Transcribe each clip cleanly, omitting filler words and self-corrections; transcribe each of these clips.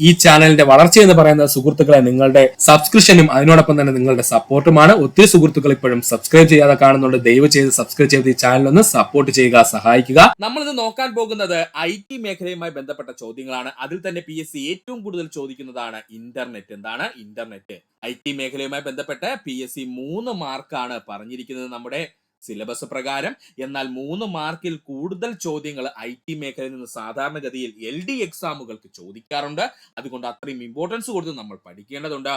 ഈ ചാനലിന്റെ വളർച്ച എന്ന് പറയുന്ന സുഹൃത്തുക്കളെ നിങ്ങളുടെ സബ്സ്ക്രിപ്ഷനും അതിനോടൊപ്പം തന്നെ നിങ്ങളുടെ സപ്പോർട്ടുമാണ്. ഒത്തിരി സുഹൃത്തുക്കൾ ഇപ്പോഴും സബ്സ്ക്രൈബ് ചെയ്യാതെ കാണുന്നുണ്ട്. ദയവ് ചെയ്ത് സബ്സ്ക്രൈബ് ചെയ്ത് ഈ ചാനൽ ഒന്ന് സപ്പോർട്ട് ചെയ്യുക, സഹായിക്കുക. നമ്മൾ ഇന്ന് നോക്കാൻ പോകുന്നത് IT മേഖലയുമായി ബന്ധപ്പെട്ട ചോദ്യങ്ങളാണ്. അതിൽ തന്നെ PSC ഏറ്റവും കൂടുതൽ ചോദിക്കുന്നതാണ് ഇന്റർനെറ്റ്. എന്താണ് ഇന്റർനെറ്റ്? IT മേഖലയുമായി ബന്ധപ്പെട്ട് PSC 3 മാർക്കാണ് പറഞ്ഞിരിക്കുന്നത് നമ്മുടെ സിലബസ് പ്രകാരം. എന്നാൽ 3 മാർക്കിൽ കൂടുതൽ ചോദ്യങ്ങൾ IT മേഖലയിൽ നിന്ന് സാധാരണഗതിയിൽ LD എക്സാമുകൾക്ക് ചോദിക്കാറുണ്ട്. അതുകൊണ്ട് അത്രയും ഇമ്പോർട്ടൻസ് കൊടുത്ത് നമ്മൾ പഠിക്കേണ്ടതുണ്ട്.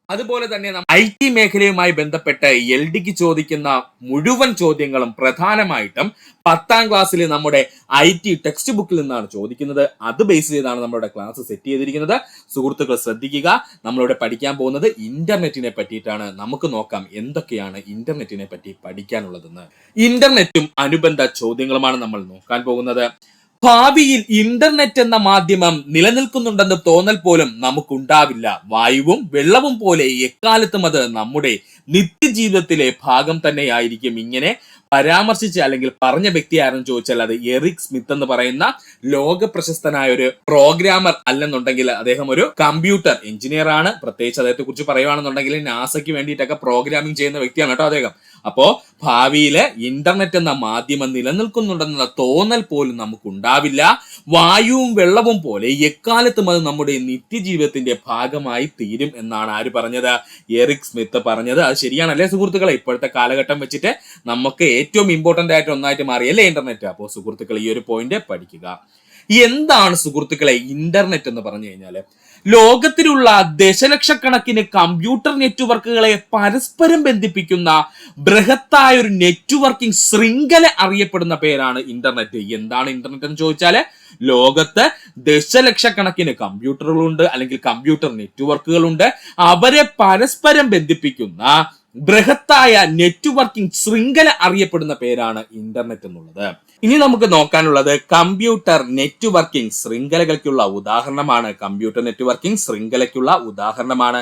അതുപോലെ തന്നെ IT മേഖലയുമായി ബന്ധപ്പെട്ട് LDക്ക് ചോദിക്കുന്ന മുഴുവൻ ചോദ്യങ്ങളും പ്രധാനമായിട്ടും 10ാം ക്ലാസ്സിലെ നമ്മുടെ IT ടെക്സ്റ്റ് ബുക്കിൽ നിന്നാണ് ചോദിക്കുന്നത്. അത് ബേസ് ചെയ്താണ് നമ്മുടെ ക്ലാസ് സെറ്റ് ചെയ്തിരിക്കുന്നത്. സുഹൃത്തുക്കൾ ശ്രദ്ധിക്കുക, നമ്മളിവിടെ പഠിക്കാൻ പോകുന്നത് ഇന്റർനെറ്റിനെ പറ്റിയിട്ടാണ്. നമുക്ക് നോക്കാം എന്തൊക്കെയാണ് ഇന്റർനെറ്റിനെ പറ്റി പഠിക്കാനുള്ളതെന്ന്. ഇന്റർനെറ്റും അനുബന്ധ ചോദ്യങ്ങളുമാണ് നമ്മൾ നോക്കാൻ പോകുന്നത്. ഭാവിയിൽ ഇന്റർനെറ്റ് എന്ന മാധ്യമം നിലനിൽക്കുന്നുണ്ടെന്ന് തോന്നൽ പോലും നമുക്കുണ്ടാവില്ല. വായുവും വെള്ളവും പോലെ എക്കാലത്തും അത് നമ്മുടെ നിത്യജീവിതത്തിലെ ഭാഗം തന്നെയായിരിക്കും. ഇങ്ങനെ പരാമർശിച്ച അല്ലെങ്കിൽ പറഞ്ഞ വ്യക്തി ആരെന്ന് ചോദിച്ചാൽ അത് എറിക് സ്മിത്ത് എന്ന് പറയുന്ന ലോക പ്രശസ്തനായ ഒരു പ്രോഗ്രാമർ, അല്ലെന്നുണ്ടെങ്കിൽ അദ്ദേഹം ഒരു കമ്പ്യൂട്ടർ എഞ്ചിനീയർ ആണ്. പ്രത്യേകിച്ച് അദ്ദേഹത്തെ കുറിച്ച് പറയുകയാണെന്നുണ്ടെങ്കിൽ നാസയ്ക്ക് വേണ്ടിയിട്ടൊക്കെ പ്രോഗ്രാമിംഗ് ചെയ്യുന്ന വ്യക്തിയാണ് കേട്ടോ അദ്ദേഹം. അപ്പോ ഭാവിയില് ഇന്റർനെറ്റ് എന്ന മാധ്യമം നിലനിൽക്കുന്നുണ്ടെന്ന തോന്നൽ പോലും നമുക്കുണ്ടാവില്ല. വായുവും വെള്ളവും പോലെ എക്കാലത്തും അത് നമ്മുടെ നിത്യജീവിതത്തിന്റെ ഭാഗമായി തീരും എന്നാണ് ആര് പറഞ്ഞത്? എറിക് സ്മിത്ത് പറഞ്ഞത്. അത് ശരിയാണല്ലേ സുഹൃത്തുക്കളെ? ഇപ്പോഴത്തെ കാലഘട്ടം വെച്ചിട്ട് നമുക്ക് ഏറ്റവും ഇമ്പോർട്ടന്റ് ആയിട്ട് ഒന്നായിട്ട് മാറിയല്ലേ ഇന്റർനെറ്റ്. അപ്പോൾ സുഹൃത്തുക്കൾ ഈ ഒരു പോയിന്റ് പഠിക്കുക. എന്താണ് സുഹൃത്തുക്കളെ ഇന്റർനെറ്റ് എന്ന് പറഞ്ഞു കഴിഞ്ഞാല്? ലോകത്തിലുള്ള ദശലക്ഷക്കണക്കിന് കമ്പ്യൂട്ടർ നെറ്റ്വർക്കുകളെ പരസ്പരം ബന്ധിപ്പിക്കുന്ന ബൃഹത്തായ ഒരു നെറ്റ്വർക്കിംഗ് ശൃംഖല അറിയപ്പെടുന്ന പേരാണ് ഇന്റർനെറ്റ്. എന്താണ് ഇന്റർനെറ്റ് എന്ന് ചോദിച്ചാല്, ലോകത്ത് ദശലക്ഷക്കണക്കിന് കമ്പ്യൂട്ടറുകളുണ്ട്, അല്ലെങ്കിൽ കമ്പ്യൂട്ടർ നെറ്റ്വർക്കുകളുണ്ട്. അവരെ പരസ്പരം ബന്ധിപ്പിക്കുന്ന ബൃഹത്തായ നെറ്റ്വർക്കിംഗ് ശൃംഖല അറിയപ്പെടുന്ന പേരാണ് ഇന്റർനെറ്റ് എന്നുള്ളത്. ഇനി നമുക്ക് നോക്കാനുള്ളത് കമ്പ്യൂട്ടർ നെറ്റ്വർക്കിംഗ് ശൃംഖലകൾക്കുള്ള ഉദാഹരണമാണ്. കമ്പ്യൂട്ടർ നെറ്റ്വർക്കിംഗ് ശൃംഖലയ്ക്കുള്ള ഉദാഹരണമാണ്.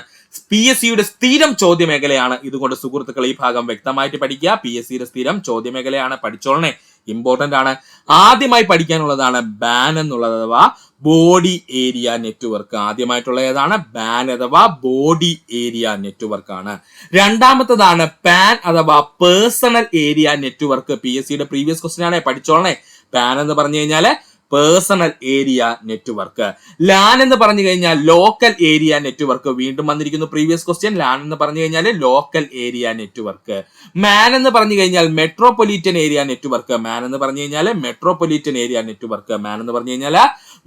PSCയുടെ സ്ഥിരം ചോദ്യമേഖലയാണ്. ഇതുകൊണ്ട് സുഹൃത്തുക്കൾ ഈ ഭാഗം വ്യക്തമായിട്ട് പഠിക്കുക. PSCയുടെ സ്ഥിരം ചോദ്യമേഖലയാണ്, പഠിച്ചോളണേ, ഇമ്പോർട്ടന്റ് ആണ്. ആദ്യമായി പഠിക്കാനുള്ളതാണ് ബാൻ എന്നുള്ളത്, അഥവാ ബോഡി ഏരിയ നെറ്റ്വർക്ക്. ആദ്യമായിട്ടുള്ള ഏതാണ്? ബാൻ അഥവാ ബോഡി ഏരിയ നെറ്റ്വർക്ക് ആണ്. രണ്ടാമത്തതാണ് പാൻ അഥവാ പേഴ്സണൽ ഏരിയ നെറ്റ്വർക്ക്. PSCയുടെ പ്രീവിയസ് ക്വസ്റ്റ്യൻ ആണ്, പഠിച്ചോളണേ. പാൻ എന്ന് പറഞ്ഞു കഴിഞ്ഞാല് പേഴ്സണൽ ഏരിയ നെറ്റ്വർക്ക്. ലാൻ എന്ന് പറഞ്ഞു കഴിഞ്ഞാൽ ലോക്കൽ ഏരിയ നെറ്റ്വർക്ക്. വീണ്ടും വന്നിരിക്കുന്നു പ്രീവിയസ് ക്വസ്റ്റ്യൻ. ലാൻ എന്ന് പറഞ്ഞു കഴിഞ്ഞാൽ ലോക്കൽ ഏരിയ നെറ്റ്വർക്ക്. മാൻ എന്ന് പറഞ്ഞു കഴിഞ്ഞാൽ മെട്രോപൊളിറ്റൻ ഏരിയ നെറ്റ്വർക്ക്. മാൻ എന്ന് പറഞ്ഞു കഴിഞ്ഞാൽ മെട്രോപൊളിറ്റൻ ഏരിയ നെറ്റ്വർക്ക്. മാൻ എന്ന് പറഞ്ഞു കഴിഞ്ഞാൽ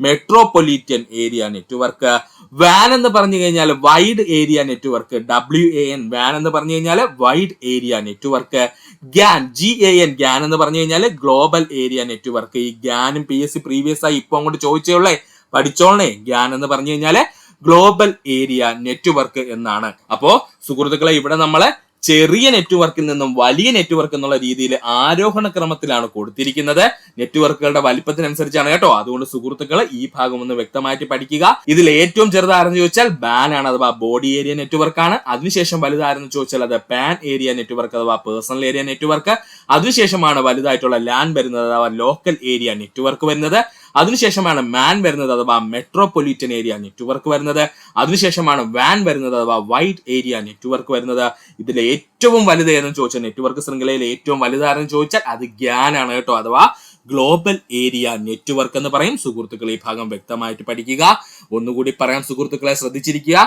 മെട്രോപൊളിറ്റൻ ഏരിയ നെറ്റ്വർക്ക്. വാൻ എന്ന് പറഞ്ഞു കഴിഞ്ഞാൽ wide area network. WAN van എന്ന് പറഞ്ഞു കഴിഞ്ഞാൽ wide area network. GAN GAN GAN എന്ന് പറഞ്ഞു കഴിഞ്ഞാൽ ഗ്ലോബൽ ഏരിയ നെറ്റ്വർക്ക്. ഈ GAനും PSC പ്രീവിയസ് ആയി ഇപ്പൊ അങ്ങോട്ട് ചോദിച്ചോളേ, പഠിച്ചോളണേ. GAN എന്ന് പറഞ്ഞു കഴിഞ്ഞാല് ഗ്ലോബൽ ഏരിയ നെറ്റ്വർക്ക് എന്നാണ്. അപ്പോ സുഹൃത്തുക്കളെ, ഇവിടെ നമ്മള് ചെറിയ നെറ്റ്വർക്കിൽ നിന്നും വലിയ നെറ്റ്വർക്ക് എന്നുള്ള രീതിയിൽ ആരോഹണ ക്രമത്തിലാണ് കൊടുത്തിരിക്കുന്നത്. നെറ്റ്വർക്കുകളുടെ വലിപ്പത്തിനനുസരിച്ചാണ് കേട്ടോ. അതുകൊണ്ട് സുഹൃത്തുക്കൾ ഈ ഭാഗം ഒന്ന് വ്യക്തമായിട്ട് പഠിക്കുക. ഇതിൽ ഏറ്റവും ചെറുതാരെന്ന് ചോദിച്ചാൽ ബാൻ ആണ്, അഥവാ ബോഡി ഏരിയ നെറ്റ്വർക്ക് ആണ്. അതിനുശേഷം വലുതാരെന്ന് ചോദിച്ചാൽ അത് പാൻ ഏരിയ നെറ്റ്വർക്ക് അഥവാ പേഴ്സണൽ ഏരിയ നെറ്റ്വർക്ക്. അതിനുശേഷമാണ് വലുതായിട്ടുള്ള ലാൻ വരുന്നത്, അഥവാ ലോക്കൽ ഏരിയ നെറ്റ്വർക്ക് വരുന്നത്. അതിനുശേഷമാണ് മാൻ വരുന്നത്, അഥവാ മെട്രോപൊളിറ്റൻ ഏരിയ നെറ്റ്വർക്ക് വരുന്നത്. അതിനുശേഷമാണ് വാൻ വരുന്നത്, അഥവാ വൈഡ് ഏരിയ നെറ്റ്വർക്ക് വരുന്നത്. ഇതിൽ ഏറ്റവും വലുത് ഏതെന്ന് ചോദിച്ചാൽ, നെറ്റ്വർക്ക് ശൃംഖലയിൽ ഏറ്റവും വലുതാരെന്ന് ചോദിച്ചാൽ അത് GAN ആണ് കേട്ടോ, അഥവാ ഗ്ലോബൽ ഏരിയ നെറ്റ്വർക്ക് എന്ന് പറയും. സുഹൃത്തുക്കൾ ഈ ഭാഗം വ്യക്തമായിട്ട് പഠിക്കുക. ഒന്നുകൂടി പറയാം സുഹൃത്തുക്കളെ, ശ്രദ്ധിച്ചിരിക്കുക.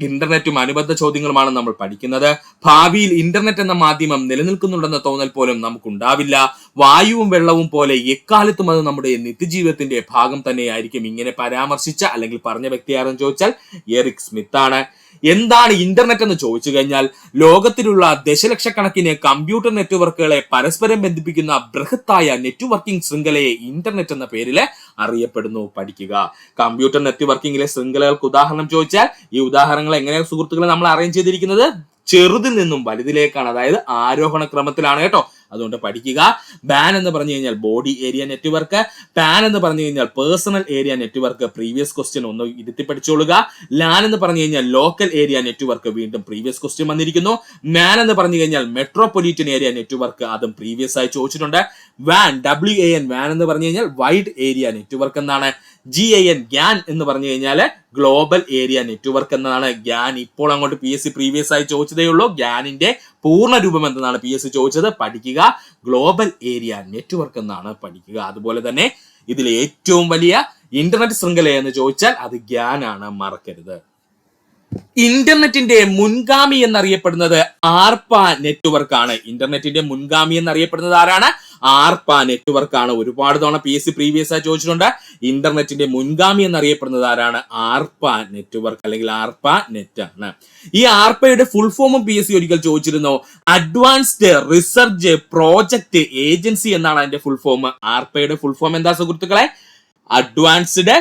ഇന്റർനെറ്റും അനുബന്ധ ചോദ്യങ്ങളുമാണ് നമ്മൾ പഠിക്കുന്നത്. ഭാവിയിൽ ഇന്റർനെറ്റ് എന്ന മാധ്യമം നിലനിൽക്കുന്നുണ്ടെന്ന തോന്നൽ പോലും നമുക്കുണ്ടാവില്ല. വായുവും വെള്ളവും പോലെ എക്കാലത്തും അത് നമ്മുടെ നിത്യജീവിതത്തിന്റെ ഭാഗം തന്നെയായിരിക്കും. ഇങ്ങനെ പരാമർശിച്ച അല്ലെങ്കിൽ പറഞ്ഞ വ്യക്തി ആരെന്ന് ചോദിച്ചാൽ എറിക് സ്മിത്ത് ആണ്. എന്താണ് ഇന്റർനെറ്റ് എന്ന് ചോദിച്ചു കഴിഞ്ഞാൽ, ലോകത്തിലുള്ള ദശലക്ഷക്കണക്കിന് കമ്പ്യൂട്ടർ നെറ്റ്വർക്കുകളെ പരസ്പരം ബന്ധിപ്പിക്കുന്ന ബൃഹത്തായ നെറ്റ്വർക്കിംഗ് ശൃംഖലയെ ഇന്റർനെറ്റ് എന്ന പേരിൽ അറിയപ്പെടുന്നു. പഠിക്കുക. കമ്പ്യൂട്ടർ നെറ്റ്വർക്കിംഗിലെ ശൃംഖലകൾക്ക് ഉദാഹരണം ചോദിച്ചാൽ, ഈ ഉദാഹരണങ്ങൾ എങ്ങനെയാണ് സുഹൃത്തുക്കളെ നമ്മൾ അറേഞ്ച് ചെയ്തിരിക്കുന്നത്? ചെറുതിൽ നിന്നും വലുതിലേക്കാണ്, അതായത് ആരോഹണ ക്രമത്തിലാണ് കേട്ടോ. അതുകൊണ്ട് പഠിക്കുക. ബാൻ എന്ന് പറഞ്ഞു കഴിഞ്ഞാൽ ബോഡി ഏരിയ നെറ്റ്വർക്ക്, പാൻ എന്ന് പറഞ്ഞു കഴിഞ്ഞാൽ personal area network, previous question ഒന്ന് ഇരുത്തി പഠിച്ചോളുക. ലാൻ എന്ന് പറഞ്ഞു കഴിഞ്ഞാൽ ലോക്കൽ ഏരിയ നെറ്റ്വർക്ക്, വീണ്ടും പ്രീവിയസ് ക്വസ്റ്റ്യൻ വന്നിരിക്കുന്നു. മാൻ എന്ന് പറഞ്ഞു കഴിഞ്ഞാൽ മെട്രോപൊളിറ്റൻ ഏരിയ നെറ്റ്വർക്ക്, അതും പ്രീവിയസ് ആയി ചോദിച്ചിട്ടുണ്ട്. വാൻ WAN വാൻ എന്ന് പറഞ്ഞു കഴിഞ്ഞാൽ വൈഡ് ഏരിയ നെറ്റ്വർക്ക് എന്നാണ്. GAN ഗ്യാൻ എന്ന് പറഞ്ഞു കഴിഞ്ഞാൽ ഗ്ലോബൽ ഏരിയ നെറ്റ്വർക്ക് എന്നതാണ്. ഗ്യാൻ ഇപ്പോൾ അങ്ങോട്ട് PSC പ്രീവിയസ് ആയി ചോദിച്ചതേ ഉള്ളൂ. ഗ്യാനിന്റെ പൂർണ്ണ രൂപം എന്താണ് PSC ചോദിച്ചത്, പഠിക്കുക. ഗ്ലോബൽ ഏരിയ നെറ്റ്വർക്ക് എന്നാണ് പഠിക്കുക. അതുപോലെ തന്നെ ഇതിൽ ഏറ്റവും വലിയ ഇന്റർനെറ്റ് ശൃംഖല എന്ന് ചോദിച്ചാൽ അത് ഗ്യാൻ ആണ്, മറക്കരുത്. ഇന്റർനെറ്റിന്റെ മുൻഗാമി എന്നറിയപ്പെടുന്നത് ആർപ നെറ്റ്വർക്ക് ആണ്. ഇന്റർനെറ്റിന്റെ മുൻഗാമി എന്നറിയപ്പെടുന്നത് ആരാണ്? ആർപ നെറ്റ്വർക്ക് ആണ്. ഒരുപാട് തവണ PSC പ്രീവിയസ് ആയി ചോദിച്ചിട്ടുണ്ട്. ഇന്റർനെറ്റിന്റെ മുൻഗാമി എന്നറിയപ്പെടുന്നത് ആരാണ്? ആർപ നെറ്റ്വർക്ക് അല്ലെങ്കിൽ ആർപ നെറ്റ് ആണ്. ഈ ആർപയുടെ ഫുൾ ഫോമും PSC ഒരിക്കൽ ചോദിച്ചിരുന്നു. അഡ്വാൻസ്ഡ് റിസർച്ച് പ്രോജക്ട് ഏജൻസി എന്നാണ് അതിന്റെ ഫുൾ ഫോം. ആർപയുടെ ഫുൾ ഫോം എന്താ സുഹൃത്തുക്കളെ? അഡ്വാൻസ്ഡ്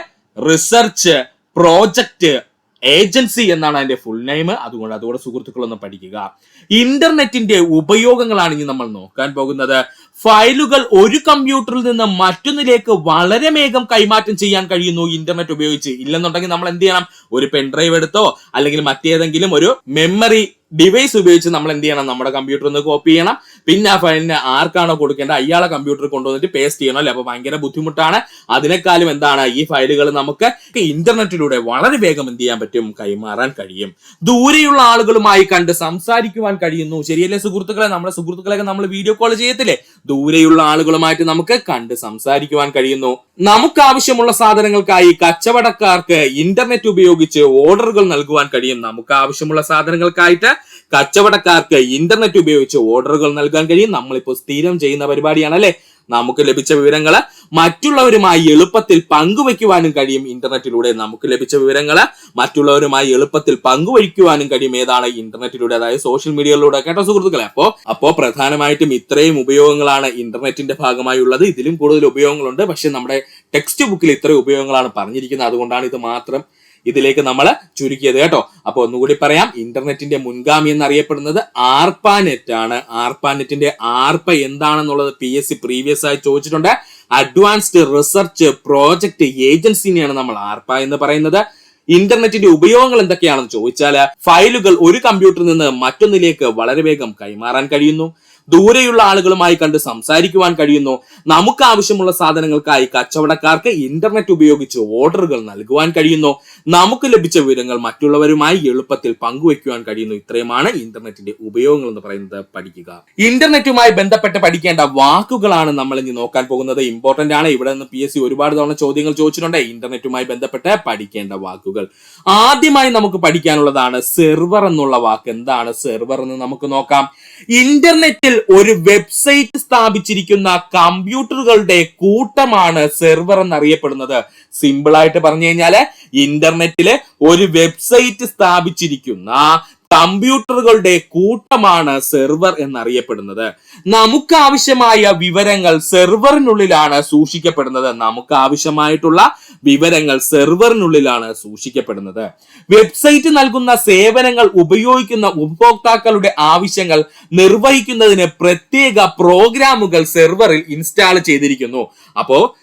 റിസർച്ച് പ്രോജക്ട് ഏജൻസി എന്നാണ് അതിന്റെ ഫുൾ നെയിം. അതുകൊണ്ട് സുഹൃത്തുക്കളൊന്ന് പഠിക്കുക. ഇന്റർനെറ്റിന്റെ ഉപയോഗങ്ങളാണ് ഇനി നമ്മൾ നോക്കാൻ പോകുന്നത്. ഫയലുകൾ ഒരു കമ്പ്യൂട്ടറിൽ നിന്ന് മറ്റൊന്നിലേക്ക് വളരെ വേഗം കൈമാറ്റം ചെയ്യാൻ കഴിയുന്നു ഇന്റർനെറ്റ് ഉപയോഗിച്ച്. ഇല്ലെന്നുണ്ടെങ്കിൽ നമ്മൾ എന്ത് ചെയ്യണം? ഒരു പെൻഡ്രൈവ് എടുത്തോ അല്ലെങ്കിൽ മറ്റേതെങ്കിലും ഒരു മെമ്മറി ഡിവൈസ് ഉപയോഗിച്ച് നമ്മൾ എന്ത് ചെയ്യണം? നമ്മുടെ കമ്പ്യൂട്ടറിൽ നിന്ന് കോപ്പി ചെയ്യണം. പിന്നെ ആ ഫയലിനെ ആർക്കാണോ കൊടുക്കേണ്ടത് അയാളെ കമ്പ്യൂട്ടറിൽ കൊണ്ടുവന്നിട്ട് പേസ്റ്റ് ചെയ്യണം അല്ലെ? അപ്പൊ ഭയങ്കര ബുദ്ധിമുട്ടാണ്. അതിനേക്കാളും എന്താണ്, ഈ ഫയലുകൾ നമുക്ക് ഇന്റർനെറ്റിലൂടെ വളരെ വേഗം എന്ത് ചെയ്യാൻ പറ്റും? കൈമാറാൻ കഴിയും. ദൂരെയുള്ള ആളുകളുമായി കണ്ട് സംസാരിക്കുവാൻ കഴിയുന്നു. ശരിയല്ലേ സുഹൃത്തുക്കളെ? നമ്മുടെ സുഹൃത്തുക്കളെയൊക്കെ നമ്മൾ വീഡിയോ കോൾ ചെയ്യത്തില്ലേ? ദൂരെയുള്ള ആളുകളുമായിട്ട് നമുക്ക് കണ്ട് സംസാരിക്കുവാൻ കഴിയുന്നു. നമുക്ക് ആവശ്യമുള്ള സാധനങ്ങൾക്കായി കച്ചവടക്കാർക്ക് ഇന്റർനെറ്റ് ഉപയോഗിച്ച് ഓർഡറുകൾ നൽകുവാൻ കഴിയും. നമുക്ക് ആവശ്യമുള്ള സാധനങ്ങൾക്കായിട്ട് കച്ചവടക്കാർക്ക് ഇന്റർനെറ്റ് ഉപയോഗിച്ച് ഓർഡറുകൾ നൽകാൻ കഴിയും. നമ്മളിപ്പോൾ സ്ഥിരം ചെയ്യുന്ന പരിപാടിയാണ് അല്ലെ? നമുക്ക് ലഭിച്ച വിവരങ്ങൾ മറ്റുള്ളവരുമായി എളുപ്പത്തിൽ പങ്കുവയ്ക്കുവാനും കഴിയും ഇന്റർനെറ്റിലൂടെ. നമുക്ക് ലഭിച്ച വിവരങ്ങൾ മറ്റുള്ളവരുമായി എളുപ്പത്തിൽ പങ്കുവയ്ക്കുവാനും കഴിയും. ഏതാണ്? ഇന്റർനെറ്റിലൂടെ, അതായത് സോഷ്യൽ മീഡിയയിലൂടെ. കേട്ടോ സുഹൃത്തുക്കളെ? അപ്പോ പ്രധാനമായിട്ടും ഇത്രയും ഉപയോഗങ്ങളാണ് ഇന്റർനെറ്റിന്റെ ഭാഗമായി ഉള്ളത്. ഇതിലും കൂടുതൽ ഉപയോഗങ്ങളുണ്ട്. പക്ഷെ നമ്മുടെ ടെക്സ്റ്റ് ബുക്കിൽ ഇത്രയും ഉപയോഗങ്ങളാണ് പറഞ്ഞിരിക്കുന്നത്. അതുകൊണ്ടാണ് ഇത് മാത്രം ഇതിലേക്ക് നമ്മൾ ചുരുക്കിയത് കേട്ടോ. അപ്പൊ ഒന്നുകൂടി പറയാം, ഇന്റർനെറ്റിന്റെ മുൻഗാമി എന്നറിയപ്പെടുന്നത് ആർപ നെറ്റ് ആണ്. ആർപ നെറ്റിന്റെ ആർപ എന്താണെന്നുള്ളത് PSC പ്രീവിയസ് ആയി ചോദിച്ചിട്ടുണ്ട്. അഡ്വാൻസ്ഡ് റിസർച്ച് പ്രോജക്ട് ഏജൻസിനെയാണ് നമ്മൾ ആർപ എന്ന് പറയുന്നത്. ഇന്റർനെറ്റിന്റെ ഉപയോഗങ്ങൾ എന്തൊക്കെയാണെന്ന് ചോദിച്ചാൽ, ഫയലുകൾ ഒരു കമ്പ്യൂട്ടറിൽ നിന്ന് മറ്റൊന്നിലേക്ക് വളരെ വേഗം കൈമാറാൻ കഴിയുന്നു. ദൂരെയുള്ള ആളുകളുമായി കണ്ട് സംസാരിക്കുവാൻ കഴിയുന്നു. നമുക്ക് ആവശ്യമുള്ള സാധനങ്ങൾക്കായി കച്ചവടക്കാർക്ക് ഇന്റർനെറ്റ് ഉപയോഗിച്ച് ഓർഡറുകൾ നൽകുവാൻ കഴിയുന്നു. നമുക്ക് ലഭിച്ച വിവരങ്ങൾ മറ്റുള്ളവരുമായി എളുപ്പത്തിൽ പങ്കുവയ്ക്കുവാൻ കഴിയുന്നു. ഇത്രയുമാണ് ഇന്റർനെറ്റിന്റെ ഉപയോഗങ്ങൾ എന്ന് പറയുന്നത്. പഠിക്കുക. ഇന്റർനെറ്റുമായി ബന്ധപ്പെട്ട് പഠിക്കേണ്ട വാക്കുകളാണ് നമ്മൾ ഇനി നോക്കാൻ പോകുന്നത്. ഇമ്പോർട്ടന്റ് ആണ്. ഇവിടെ നിന്ന് PSC ഒരുപാട് തവണ ചോദ്യങ്ങൾ ചോദിച്ചിട്ടുണ്ട്. ഇന്റർനെറ്റുമായി ബന്ധപ്പെട്ട് പഠിക്കേണ്ട വാക്കുകൾ. ആദ്യമായി നമുക്ക് പഠിക്കാനുള്ളതാണ് സെർവർ എന്നുള്ള വാക്ക്. എന്താണ് സെർവർ എന്ന് നമുക്ക് നോക്കാം. ഇന്റർനെറ്റിൽ ഒരു വെബ്സൈറ്റ് സ്ഥാപിച്ചിരിക്കുന്ന കമ്പ്യൂട്ടറുകളുടെ കൂട്ടമാണ് സെർവർ എന്നറിയപ്പെടുന്നത്. സിമ്പിൾ ആയിട്ട് പറഞ്ഞു കഴിഞ്ഞാല് ഇന്റർനെറ്റില് ഒരു വെബ്സൈറ്റ് സ്ഥാപിച്ചിരിക്കുന്ന കമ്പ്യൂട്ടറുകളുടെ കൂട്ടമാണ് സെർവർ എന്നറിയപ്പെടുന്നത്. നമുക്ക് ആവശ്യമായ വിവരങ്ങൾ സെർവറിനുള്ളിലാണ് സൂക്ഷിക്കപ്പെടുന്നത്. നമുക്ക് ആവശ്യമായിട്ടുള്ള വിവരങ്ങൾ സെർവറിനുള്ളിലാണ് സൂക്ഷിക്കപ്പെടുന്നത്. വെബ്സൈറ്റ് നൽകുന്ന സേവനങ്ങൾ ഉപയോഗിക്കുന്ന ഉപഭോക്താക്കളുടെ ആവശ്യങ്ങൾ നിർവഹിക്കുന്നതിന് പ്രത്യേക പ്രോഗ്രാമുകൾ സെർവറിൽ ഇൻസ്റ്റാൾ ചെയ്തിരിക്കുന്നു. അപ്പോ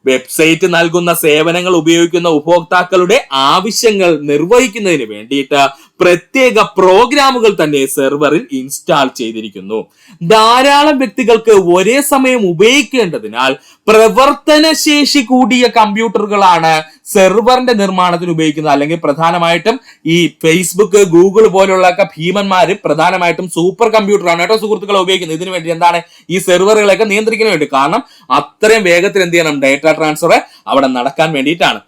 വെബ്സൈറ്റ് നൽകുന്ന സേവനങ്ങൾ ഉപയോഗിക്കുന്ന ഉപഭോക്താക്കളുടെ ആവശ്യങ്ങൾ നിർവഹിക്കുന്നതിന് വേണ്ടിയിട്ട് പ്രത്യേക പ്രോഗ്രാമുകൾ തന്നെ സെർവറിൽ ഇൻസ്റ്റാൾ ചെയ്തിരിക്കുന്നു. ധാരാളം വ്യക്തികൾക്ക് ഒരേ സമയം ഉപയോഗിക്കേണ്ടതിനാൽ പ്രവർത്തനശേഷി കൂടിയ കമ്പ്യൂട്ടറുകളാണ് സെർവറിന്റെ നിർമ്മാണത്തിന് ഉപയോഗിക്കുന്നത്. അല്ലെങ്കിൽ പ്രധാനമായിട്ടും ഈ ഫേസ്ബുക്ക്, ഗൂഗിൾ പോലുള്ള ഭീമന്മാര് പ്രധാനമായിട്ടും സൂപ്പർ കമ്പ്യൂട്ടറാണ് കേട്ടോ സുഹൃത്തുക്കളെ ഉപയോഗിക്കുന്നത്. ഇതിനു വേണ്ടി എന്താണ്? ഈ സെർവറുകളൊക്കെ നിയന്ത്രിക്കാൻ വേണ്ടി. കാരണം അത്രയും വേഗത്തിൽ എന്ത് ചെയ്യണം? ഡേറ്റ ട്രാൻസ്ഫർ അവിടെ നടക്കാൻ വേണ്ടിയിട്ടാണ്.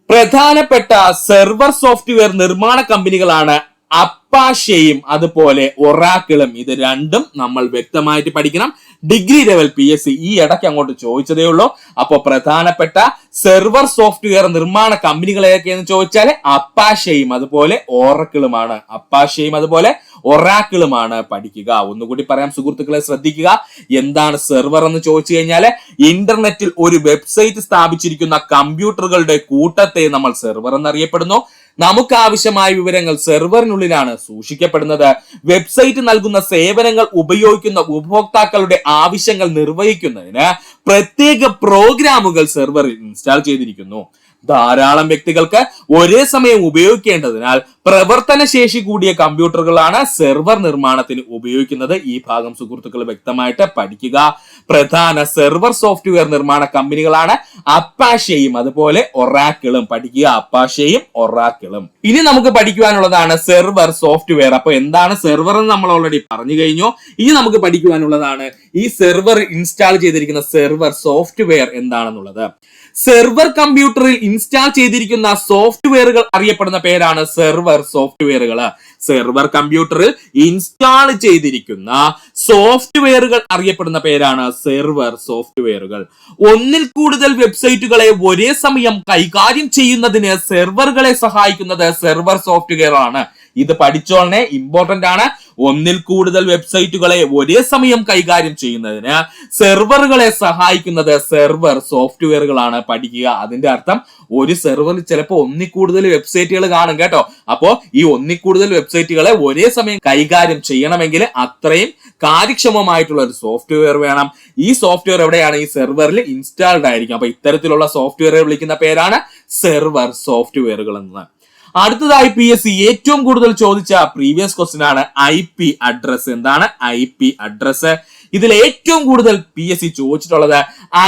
പ്രധാനപ്പെട്ട സെർവർ സോഫ്റ്റ്വെയർ നിർമ്മാണ കമ്പനികളാണ് അപ്പാഷെയും അതുപോലെ ഒറാക്കിളും. ഇത് രണ്ടും നമ്മൾ വ്യക്തമായിട്ട് പഠിക്കണം. ഡിഗ്രി ലെവൽ PSC ഈ ഇടയ്ക്ക് അങ്ങോട്ട് ചോദിച്ചതേ ഉള്ളൂ. അപ്പൊ പ്രധാനപ്പെട്ട സെർവർ സോഫ്റ്റ്വെയർ നിർമ്മാണ കമ്പനികളെയൊക്കെയെന്ന് ചോദിച്ചാൽ അപ്പാഷെയും അതുപോലെ ഓറക്കിളുമാണ്. അപ്പാഷെയും അതുപോലെ ഒറാക്കിളുമാണ് പഠിക്കുക. ഒന്നുകൂടി പറയാം സുഹൃത്തുക്കളെ, ശ്രദ്ധിക്കുക. എന്താണ് സെർവർ എന്ന് ചോദിച്ചു കഴിഞ്ഞാൽ ഇന്റർനെറ്റിൽ ഒരു വെബ്സൈറ്റ് സ്ഥാപിച്ചിരിക്കുന്ന കമ്പ്യൂട്ടറുകളുടെ കൂട്ടത്തെ നമ്മൾ സെർവർ എന്നറിയപ്പെടുന്നു. നമുക്ക് ആവശ്യമായ വിവരങ്ങൾ സെർവറിനുള്ളിലാണ് സൂക്ഷിക്കപ്പെടുന്നത്. വെബ്സൈറ്റ് നൽകുന്ന സേവനങ്ങൾ ഉപയോഗിക്കുന്ന ഉപഭോക്താക്കളുടെ ആവശ്യങ്ങൾ നിർവഹിക്കുന്നതിന് പ്രത്യേക പ്രോഗ്രാമുകൾ സെർവറിൽ ഇൻസ്റ്റാൾ ചെയ്തിരിക്കുന്നു. ധാരാളം വ്യക്തികൾക്ക് ഒരേ സമയം ഉപയോഗിക്കേണ്ടതിനാൽ പ്രവർത്തനശേഷി കൂടിയ കമ്പ്യൂട്ടറുകളാണ് സെർവർ നിർമ്മാണത്തിന് ഉപയോഗിക്കുന്നത്. ഈ ഭാഗം സുഹൃത്തുക്കൾ വ്യക്തമായിട്ട് പഠിക്കുക. പ്രധാന സെർവർ സോഫ്റ്റ്വെയർ നിർമ്മാണ കമ്പനികളാണ് അപ്പാഷെയും അതുപോലെ ഒറാക്കിളും. പഠിക്കുക, അപ്പാഷെയും ഒറാക്കിളും. ഇനി നമുക്ക് പഠിക്കുവാനുള്ളതാണ് സെർവർ സോഫ്റ്റ്വെയർ. അപ്പൊ എന്താണ് സെർവർ എന്ന് നമ്മൾ ഓൾറെഡി പറഞ്ഞു കഴിഞ്ഞു. ഇനി നമുക്ക് പഠിക്കുവാനുള്ളതാണ് ഈ സെർവർ ഇൻസ്റ്റാൾ ചെയ്തിരിക്കുന്ന സെർവർ സോഫ്റ്റ്വെയർ എന്താണെന്നുള്ളത്. സെർവർ കമ്പ്യൂട്ടറിൽ ഇൻസ്റ്റാൾ ചെയ്തിരിക്കുന്ന സോഫ്റ്റ്വെയറുകൾ അറിയപ്പെടുന്ന പേരാണ് സെർവർ സോഫ്റ്റ്വെയറുകൾ. സെർവർ കമ്പ്യൂട്ടറിൽ ഇൻസ്റ്റാൾ ചെയ്തിരിക്കുന്ന സോഫ്റ്റ്വെയറുകൾ അറിയപ്പെടുന്ന പേരാണ് സെർവർ സോഫ്റ്റ്വെയറുകൾ. ഒന്നിൽ കൂടുതൽ വെബ്സൈറ്റുകളെ ഒരേ സമയം കൈകാര്യം ചെയ്യുന്നതിന് സെർവറുകളെ സഹായിക്കുന്നത് സെർവർ സോഫ്റ്റ്വെയർ ആണ്. ഇത് പഠിച്ചോളനെ, ഇമ്പോർട്ടന്റ് ആണ്. ഒന്നിൽ കൂടുതൽ വെബ്സൈറ്റുകളെ ഒരേ സമയം കൈകാര്യം ചെയ്യുന്നതിന് സെർവറുകളെ സഹായിക്കുന്നത് സെർവർ സോഫ്റ്റ്വെയറുകളാണ്. പഠിക്കുക. അതിന്റെ അർത്ഥം ഒരു സെർവറിൽ ചിലപ്പോൾ ഒന്നിൽ കൂടുതൽ വെബ്സൈറ്റുകൾ കാണും കേട്ടോ. അപ്പോ ഈ ഒന്നിൽ കൂടുതൽ വെബ്സൈറ്റുകളെ ഒരേ സമയം കൈകാര്യം ചെയ്യണമെങ്കിൽ അത്രയും കാര്യക്ഷമമായിട്ടുള്ള ഒരു സോഫ്റ്റ്വെയർ വേണം. ഈ സോഫ്റ്റ്വെയർ എവിടെയാണ്? ഈ സെർവറിൽ ഇൻസ്റ്റാൾഡ് ആയിരിക്കും. അപ്പൊ ഇത്തരത്തിലുള്ള സോഫ്റ്റ്വെയറെ വിളിക്കുന്ന പേരാണ് സെർവർ സോഫ്റ്റ്വെയറുകൾ എന്ന്. അടുത്തതായി PSC ഏറ്റവും കൂടുതൽ ചോദിച്ച പ്രീവിയസ് ക്വസ്റ്റ്യൻ ആണ് IP അഡ്രസ്. എന്താണ് IP അഡ്രസ്? ഇതിൽ ഏറ്റവും കൂടുതൽ PSC ചോദിച്ചിട്ടുള്ളത്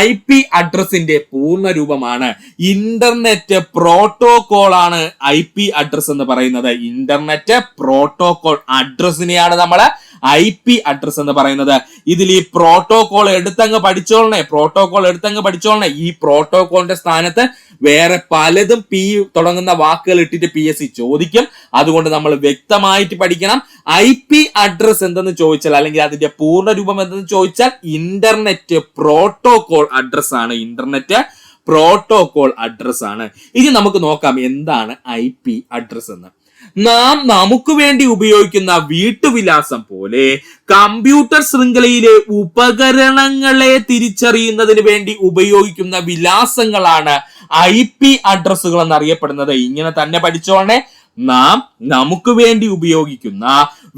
IP അഡ്രസിന്റെ പൂർണ്ണ രൂപമാണ്. ഇന്റർനെറ്റ് പ്രോട്ടോകോൾ ആണ് IP അഡ്രസ് എന്ന് പറയുന്നത്. ഇന്റർനെറ്റ് പ്രോട്ടോകോൾ അഡ്രസിനെയാണ് നമ്മൾ IP അഡ്രസ് എന്ന് പറയുന്നത്. ഇതിൽ ഈ പ്രോട്ടോകോൾ എടുത്തങ്ങ് പഠിച്ചോളണേ. ഈ പ്രോട്ടോകോളിന്റെ സ്ഥാനത്ത് വേറെ പലതും P തുടങ്ങുന്ന വാക്കുകൾ ഇട്ടിട്ട് PSC ചോദിക്കും. അതുകൊണ്ട് നമ്മൾ വ്യക്തമായിട്ട് പഠിക്കണം. IP അഡ്രസ് എന്തെന്ന് ചോദിച്ചാൽ, അല്ലെങ്കിൽ അതിന്റെ പൂർണ്ണ രൂപം എന്തെന്ന് ചോദിച്ചാൽ, ഇന്റർനെറ്റ് പ്രോട്ടോകോൾ അഡ്രസ് ആണ്. ഇന്റർനെറ്റ് പ്രോട്ടോകോൾ അഡ്രസ് ആണ്. ഇനി നമുക്ക് നോക്കാം എന്താണ് IP അഡ്രസ് എന്ന്. നാം നമുക്ക് വേണ്ടി ഉപയോഗിക്കുന്ന വീട്ടുവിലാസം പോലെ കമ്പ്യൂട്ടർ ശൃംഖലയിലെ ഉപകരണങ്ങളെ തിരിച്ചറിയുന്നതിന് വേണ്ടി ഉപയോഗിക്കുന്ന വിലാസങ്ങളാണ് IP അഡ്രസ്സുകൾ എന്നറിയപ്പെടുന്നത്. ഇങ്ങനെ തന്നെ പഠിച്ചോളെ. നാം നമുക്ക് വേണ്ടി ഉപയോഗിക്കുന്ന